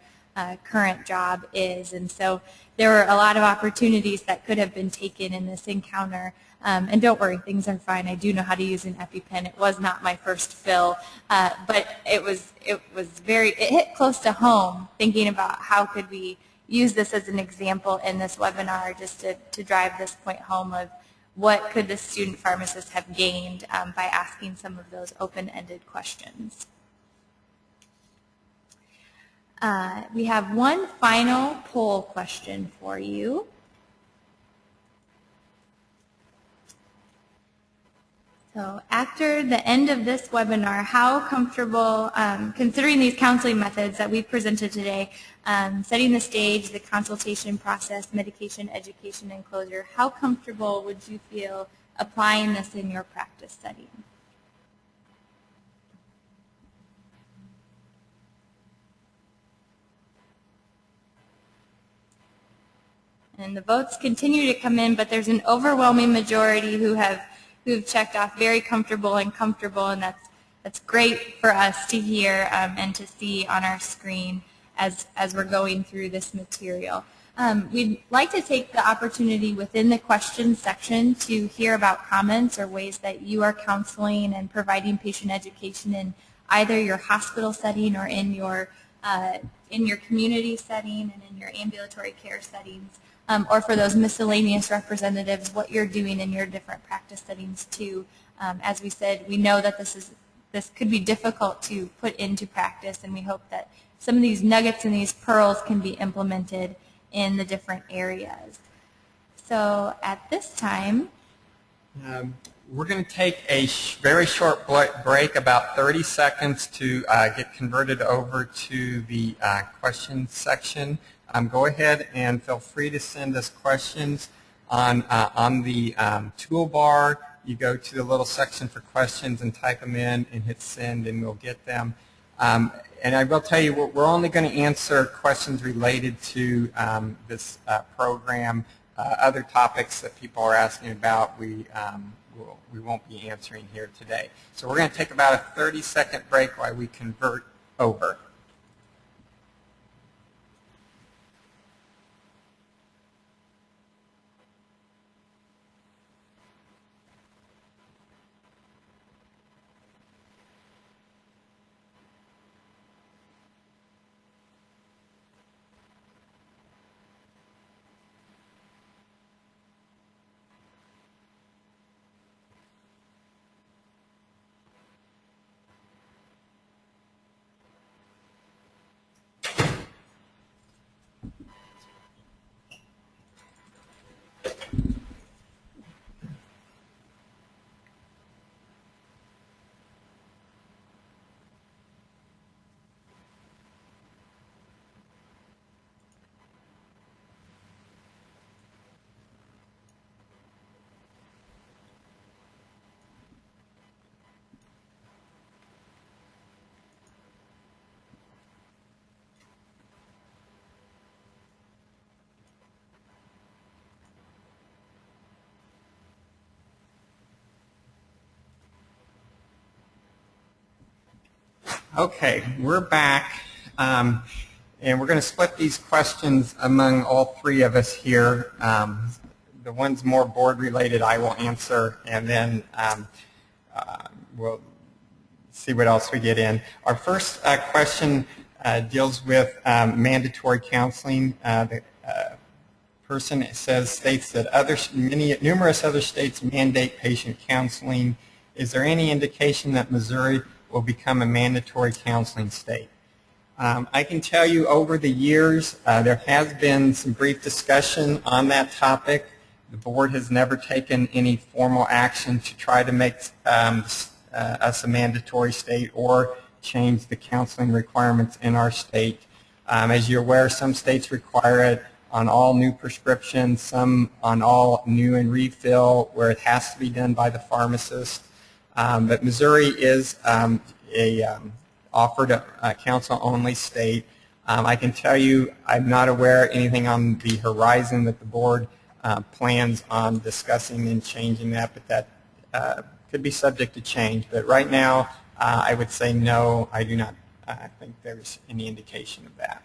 current job is. And so there were a lot of opportunities that could have been taken in this encounter. And don't worry, things are fine. I do know how to use an EpiPen. It was not my first fill, but it hit close to home, thinking about how could we use this as an example in this webinar, just to drive this point home of what could the student pharmacist have gained by asking some of those open-ended questions. We have one final poll question for you. So after the end of this webinar, how comfortable, considering these counseling methods that we've presented today, setting the stage, the consultation process, medication, education, and closure, how comfortable would you feel applying this in your practice setting? And the votes continue to come in, but there's an overwhelming majority who've checked off very comfortable, and that's great for us to hear and to see on our screen as we're going through this material. We'd like to take the opportunity within the questions section to hear about comments or ways that you are counseling and providing patient education in either your hospital setting or in your community setting and in your ambulatory care settings. Or for those miscellaneous representatives, what you're doing in your different practice settings too. As we said, we know that this could be difficult to put into practice, and we hope that some of these nuggets and these pearls can be implemented in the different areas. So at this time, we're going to take a very short break, about 30 seconds, to get converted over to the questions section. Go ahead and feel free to send us questions on the toolbar. You go to the little section for questions and type them in and hit send, and we'll get them. And I will tell you, we're only going to answer questions related to this program. Other topics that people are asking about, we we won't be answering here today. So we're going to take about a 30-second break while we convert over. Okay, we're back, and we're going to split these questions among all three of us here. The ones more board-related I will answer, and then we'll see what else we get in. Our first question deals with mandatory counseling. The person states that numerous other states mandate patient counseling. Is there any indication that Missouri will become a mandatory counseling state? I can tell you over the years there has been some brief discussion on that topic. The board has never taken any formal action to try to make us a mandatory state or change the counseling requirements in our state. As you're aware, some states require it on all new prescriptions, some on all new and refill where it has to be done by the pharmacist. But Missouri is offered a counsel-only state. I can tell you I'm not aware of anything on the horizon that the board plans on discussing and changing that, but that could be subject to change. But right now, I would say no, I do not think there's any indication of that.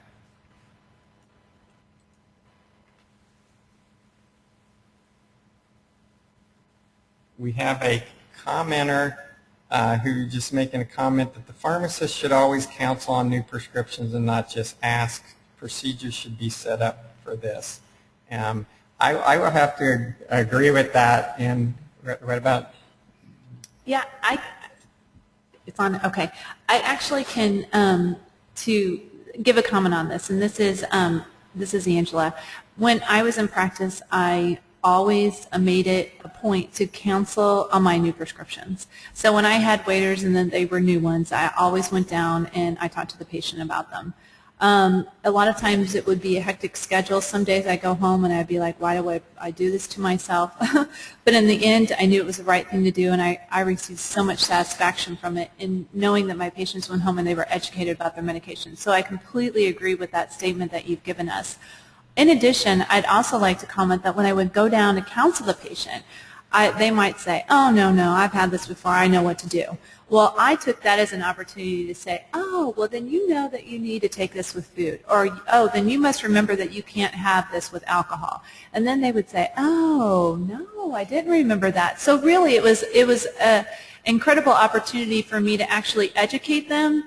We have a commenter who's just making a comment that the pharmacist should always counsel on new prescriptions and not just ask. Procedures should be set up for this. I will have to agree with that. And what about? Yeah, it's on. Okay, I actually can to give a comment on this, and this is Angela. When I was in practice, I always made it a point to counsel on my new prescriptions. So when I had waiters and then they were new ones, I always went down and I talked to the patient about them. A lot of times it would be a hectic schedule. Some days I go home and I'd be like, why do I do this to myself? But in the end, I knew it was the right thing to do, and I received so much satisfaction from it in knowing that my patients went home and they were educated about their medication. So I completely agree with that statement that you've given us. In addition, I'd also like to comment that when I would go down to counsel the patient, they might say, oh, no, I've had this before, I know what to do. Well, I took that as an opportunity to say, oh, well, then you know that you need to take this with food. Or, oh, then you must remember that you can't have this with alcohol. And then they would say, oh, no, I didn't remember that. So really it was an incredible opportunity for me to actually educate them.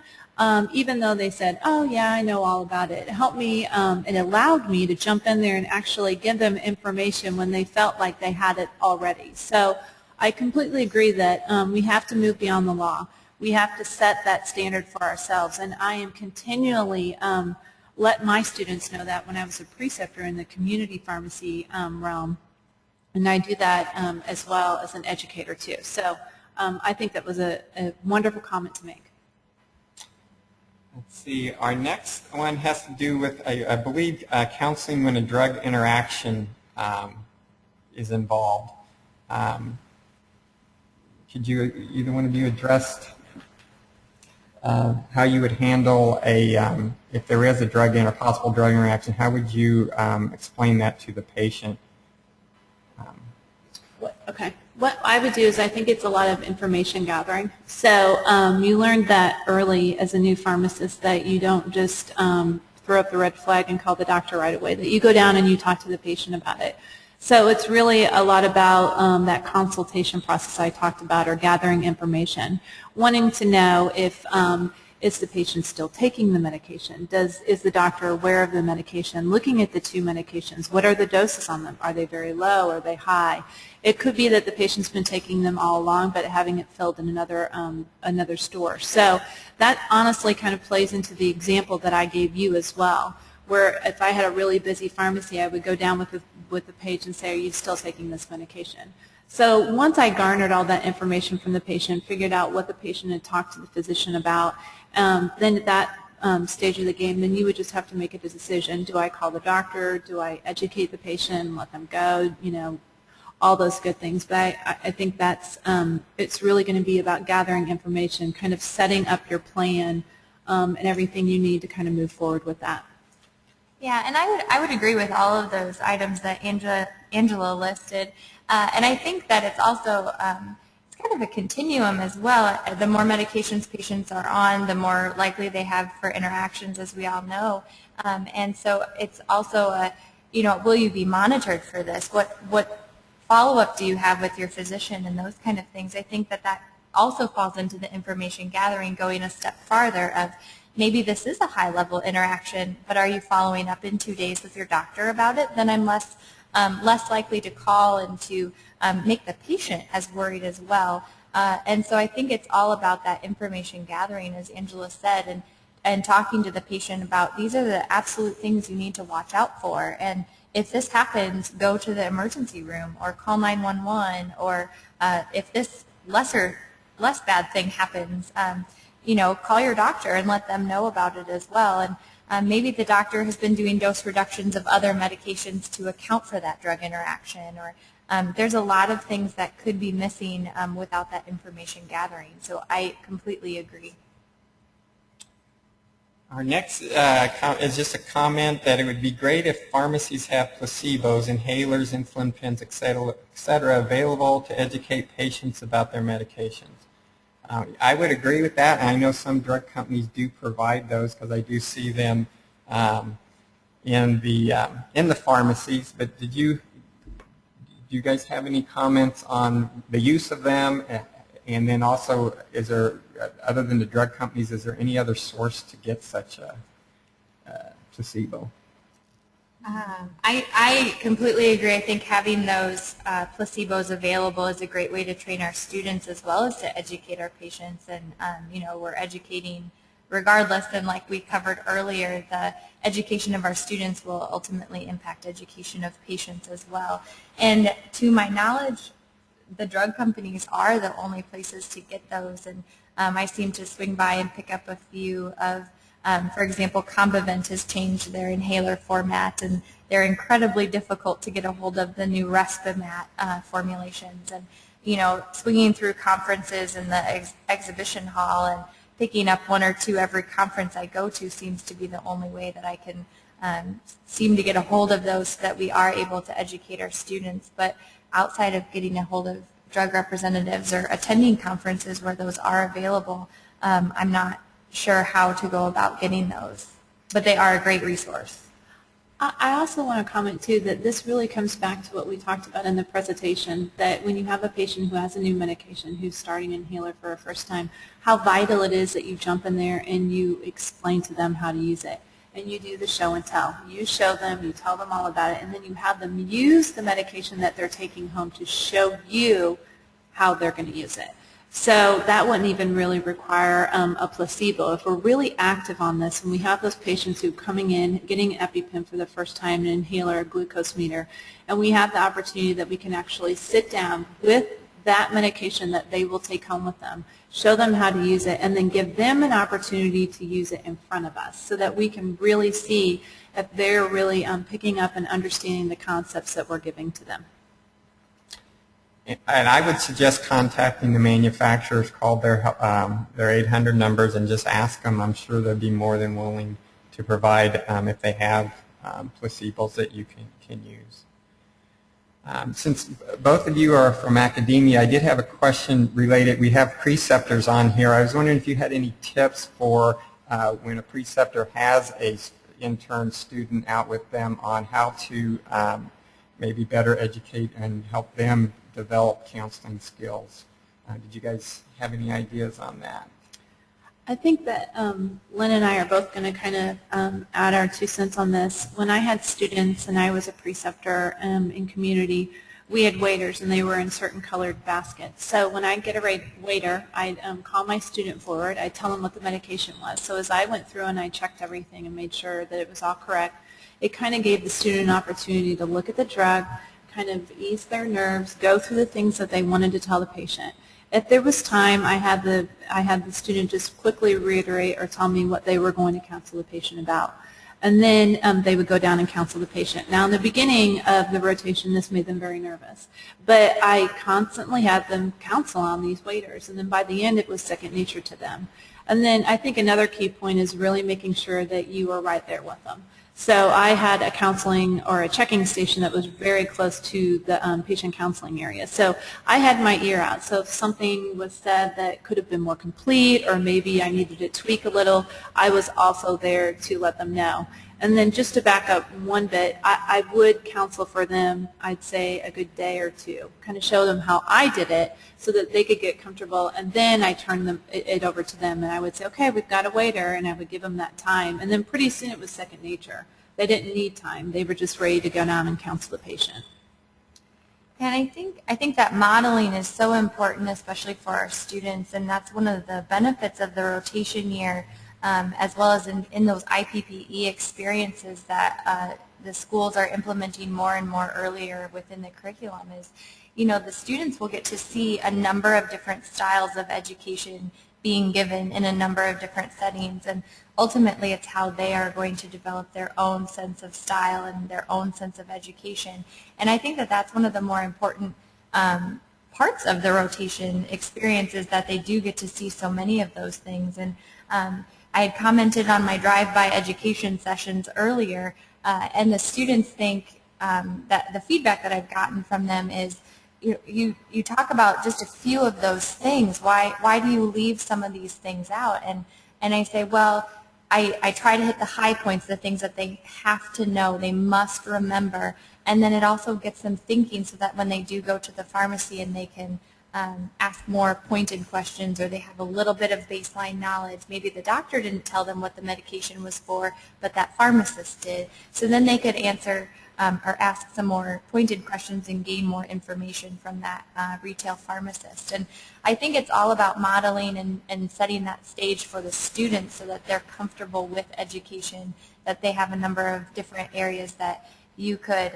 Even though they said, oh, yeah, I know all about it. It helped me, it allowed me to jump in there and actually give them information when they felt like they had it already. So I completely agree that we have to move beyond the law. We have to set that standard for ourselves. And I am continually let my students know that when I was a preceptor in the community pharmacy realm. And I do that as well as an educator, too. So I think that was a wonderful comment to make. Let's see, our next one has to do with, I believe, counseling when a drug interaction is involved. Could you, either one of you, address how you would handle if there is a possible drug interaction, how would you explain that to the patient? Okay. What I would do is I think it's a lot of information gathering. So you learned that early as a new pharmacist that you don't just throw up the red flag and call the doctor right away, that you go down and you talk to the patient about it. So it's really a lot about that consultation process I talked about, or gathering information, wanting to know if is the patient still taking the medication? Is the doctor aware of the medication? Looking at the two medications, what are the doses on them? Are they very low? Are they high? It could be that the patient's been taking them all along, but having it filled in another store. So that honestly kind of plays into the example that I gave you as well, where if I had a really busy pharmacy, I would go down with the page and say, are you still taking this medication? So once I garnered all that information from the patient, figured out what the patient had talked to the physician about, then at that stage of the game, then you would just have to make a decision. Do I call the doctor? Do I educate the patient and let them go? You know, all those good things. But I think that's it's really going to be about gathering information, kind of setting up your plan and everything you need to kind of move forward with that. Yeah, and I would agree with all of those items that Angela listed. And I think that it's also it's kind of a continuum as well. The more medications patients are on, the more likely they have for interactions, as we all know. And so it's also a, you know, will you be monitored for this? What follow-up do you have with your physician, and those kind of things? I think that also falls into the information gathering, going a step farther of, maybe this is a high-level interaction, but are you following up in 2 days with your doctor about it? Then I'm less likely to call and to make the patient as worried as well. And so I think it's all about that information gathering, as Angela said, and talking to the patient about, these are the absolute things you need to watch out for. And if this happens, go to the emergency room or call 911. Or if this less bad thing happens, you know, call your doctor and let them know about it as well. And maybe the doctor has been doing dose reductions of other medications to account for that drug interaction. Or there's a lot of things that could be missing without that information gathering. So I completely agree. Our next is just a comment that it would be great if pharmacies have placebos, inhalers, insulin pens, et cetera, available to educate patients about their medications. I would agree with that, and I know some drug companies do provide those, because I do see them in the pharmacies. But do you guys have any comments on the use of them? And then also, is there, other than the drug companies, is there any other source to get such a placebo? I completely agree. I think having those placebos available is a great way to train our students, as well as to educate our patients. And you know, we're educating regardless. And like we covered earlier, the education of our students will ultimately impact education of patients as well. And to my knowledge, the drug companies are the only places to get those. And I seem to swing by and pick up a few of, for example, Combivent has changed their inhaler format, and they're incredibly difficult to get a hold of the new Respimat formulations. And, you know, swinging through conferences in the exhibition hall and picking up one or two every conference I go to seems to be the only way that I can seem to get a hold of those, so that we are able to educate our students. But outside of getting a hold of drug representatives or attending conferences where those are available, I'm not sure how to go about getting those. But they are a great resource. I also want to comment too that this really comes back to what we talked about in the presentation, that when you have a patient who has a new medication, who's starting an inhaler for a first time, how vital it is that you jump in there and you explain to them how to use it. And you do the show and tell. You show them, you tell them all about it, and then you have them use the medication that they're taking home to show you how they're going to use it. So that wouldn't even really require a placebo. If we're really active on this, and we have those patients who are coming in, getting an EpiPen for the first time, an inhaler, a glucose meter, and we have the opportunity that we can actually sit down with that medication that they will take home with them, show them how to use it, and then give them an opportunity to use it in front of us, so that we can really see if they're really picking up and understanding the concepts that we're giving to them. And I would suggest contacting the manufacturers, call their 800 numbers, and just ask them. I'm sure they'd be more than willing to provide if they have placebos that you can use. Since both of you are from academia, I did have a question related. We have preceptors on here. I was wondering if you had any tips for when a preceptor has a intern student out with them on how to maybe better educate and help them develop counseling skills. Did you guys have any ideas on that? I think that Lynn and I are both going to kind of add our 2 cents on this. When I had students and I was a preceptor in community, we had waiters and they were in certain colored baskets. So when I get a waiter, I'd call my student forward. I'd tell them what the medication was. So as I went through and I checked everything and made sure that it was all correct, it kind of gave the student an opportunity to look at the drug, kind of ease their nerves, go through the things that they wanted to tell the patient. If there was time, I had the student just quickly reiterate or tell me what they were going to counsel the patient about. And then they would go down and counsel the patient. Now, in the beginning of the rotation, this made them very nervous. But I constantly had them counsel on these waiters. And then by the end, it was second nature to them. And then I think another key point is really making sure that you are right there with them. So I had a counseling or a checking station that was very close to the patient counseling area. So I had my ear out. So if something was said that could have been more complete or maybe I needed to tweak a little, I was also there to let them know. And then just to back up one bit, I would counsel for them, I'd say, a good day or two, kind of show them how I did it so that they could get comfortable, and then I turned it over to them, and I would say, okay, we've got a waiter, and I would give them that time. And then pretty soon it was second nature. They didn't need time. They were just ready to go down and counsel the patient. And I think that modeling is so important, especially for our students, and that's one of the benefits of the rotation year, as well as in those IPPE experiences that the schools are implementing more and more earlier within the curriculum is, you know, the students will get to see a number of different styles of education being given in a number of different settings, and ultimately it's how they are going to develop their own sense of style and their own sense of education. And I think that that's one of the more important parts of the rotation experience, is that they do get to see so many of those things. And I had commented on my drive-by education sessions earlier, and the students think that the feedback that I've gotten from them is, you talk about just a few of those things. Why do you leave some of these things out? And I say, well, I try to hit the high points, the things that they have to know, they must remember, and then it also gets them thinking so that when they do go to the pharmacy and they can ask more pointed questions, or they have a little bit of baseline knowledge. Maybe the doctor didn't tell them what the medication was for, but that pharmacist did. So then they could answer or ask some more pointed questions and gain more information from that retail pharmacist. And I think it's all about modeling and setting that stage for the students so that they're comfortable with education, that they have a number of different areas that you could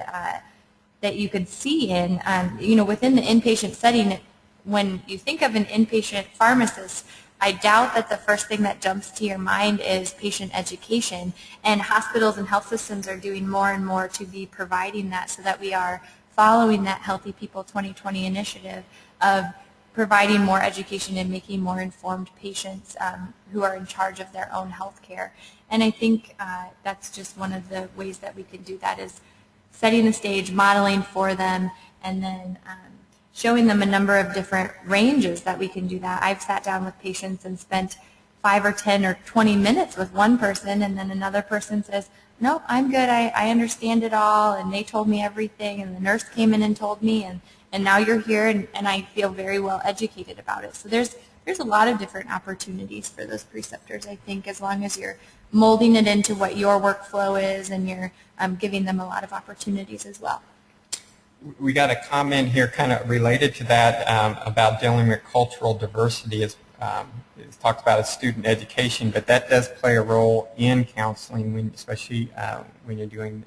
see in. You know, within the inpatient setting, when you think of an inpatient pharmacist, I doubt that the first thing that jumps to your mind is patient education, and hospitals and health systems are doing more and more to be providing that, so that we are following that Healthy People 2020 initiative of providing more education and making more informed patients who are in charge of their own health care. And I think that's just one of the ways that we can do that, is setting the stage, modeling for them, and then showing them a number of different ranges that we can do that. I've sat down with patients and spent 5 or 10 or 20 minutes with one person, and then another person says, no, I'm good, I understand it all, and they told me everything, and the nurse came in and told me, and now you're here, and I feel very well educated about it. So there's a lot of different opportunities for those preceptors, I think, as long as you're molding it into what your workflow is, and you're giving them a lot of opportunities as well. We got a comment here kind of related to that about dealing with cultural diversity. It's talked about as student education, but that does play a role in counseling, especially when you're doing,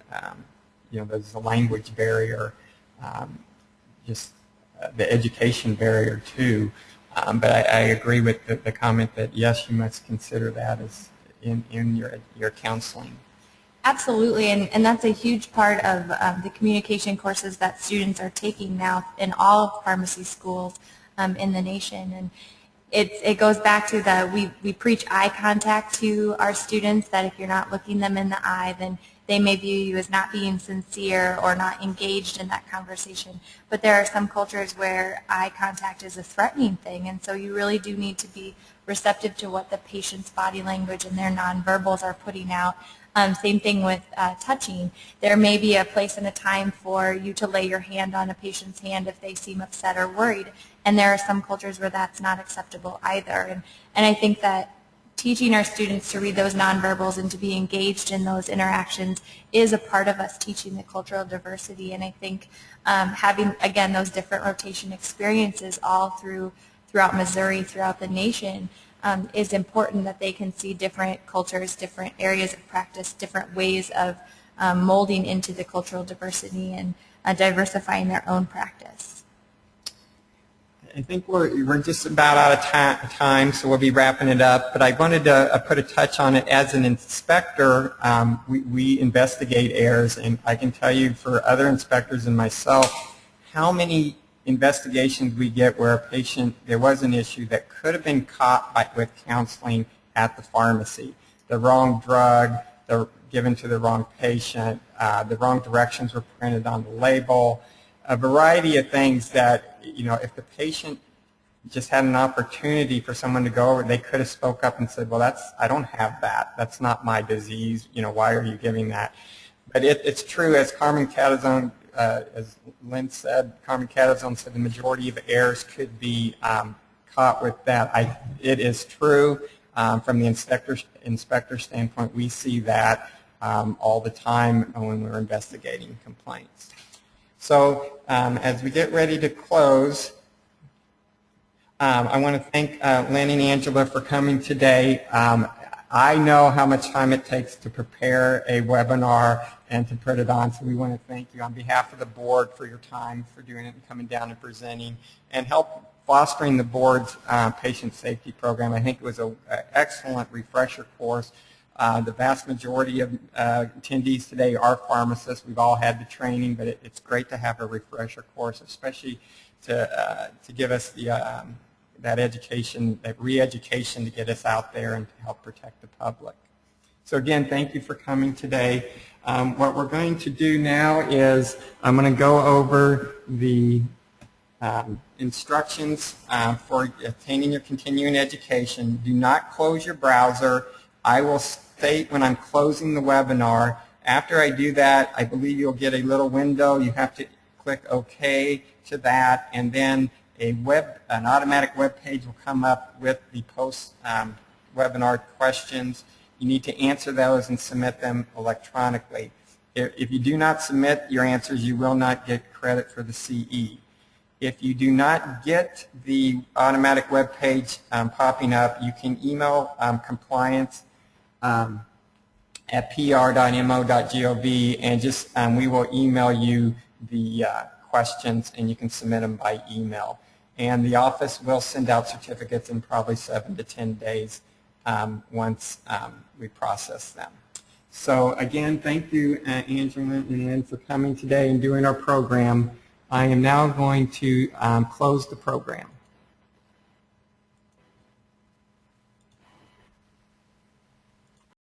there's a language barrier, just the education barrier too. But I agree with the comment that yes, you must consider that as in your counseling. Absolutely, and that's a huge part of the communication courses that students are taking now in all pharmacy schools in the nation. And it goes back to we preach eye contact to our students, that if you're not looking them in the eye, then they may view you as not being sincere or not engaged in that conversation. But there are some cultures where eye contact is a threatening thing, and so you really do need to be receptive to what the patient's body language and their nonverbals are putting out. Same thing with touching. There may be a place and a time for you to lay your hand on a patient's hand if they seem upset or worried, and there are some cultures where that's not acceptable either. And I think that teaching our students to read those nonverbals and to be engaged in those interactions is a part of us teaching the cultural diversity. And I think having, again, those different rotation experiences all throughout Missouri, throughout the nation, is important, that they can see different cultures, different areas of practice, different ways of molding into the cultural diversity and diversifying their own practice. I think we're just about out of time, so we'll be wrapping it up. But I wanted to put a touch on it. As an inspector, we investigate errors, and I can tell you for other inspectors and myself how many investigations we get where a patient, there was an issue that could have been caught with counseling at the pharmacy. The wrong drug, given to the wrong patient, the wrong directions were printed on the label, a variety of things that, you know, if the patient just had an opportunity for someone to go over, they could have spoke up and said, well, I don't have that. That's not my disease. You know, why are you giving that? But it's true, as Carmen Catazon, as Lynn said, Carmen Catazon said the majority of errors could be caught with that. It is true. From the inspector standpoint, we see that all the time when we're investigating complaints. So as we get ready to close, I want to thank Lynn and Angela for coming today. I know how much time it takes to prepare a webinar and to put it on, so we want to thank you on behalf of the board for your time, for doing it and coming down and presenting, and help fostering the board's patient safety program. I think it was an excellent refresher course. The vast majority of attendees today are pharmacists. We've all had the training, but it's great to have a refresher course, especially to give us that education, that re-education to get us out there and to help protect the public. So again, thank you for coming today. What we're going to do now is I'm going to go over the instructions for attaining your continuing education. Do not close your browser. I will state when I'm closing the webinar. After I do that, I believe you'll get a little window. You have to click OK to that, and then an automatic web page will come up with the post-webinar questions. You need to answer those and submit them electronically. If you do not submit your answers, you will not get credit for the CE. If you do not get the automatic web page popping up, you can email compliance at pr.mo.gov, and just we will email you the questions, and you can submit them by email. And the office will send out certificates in probably 7 to 10 days once we process them. So again, thank you, Angela and Lynn, for coming today and doing our program. I am now going to close the program.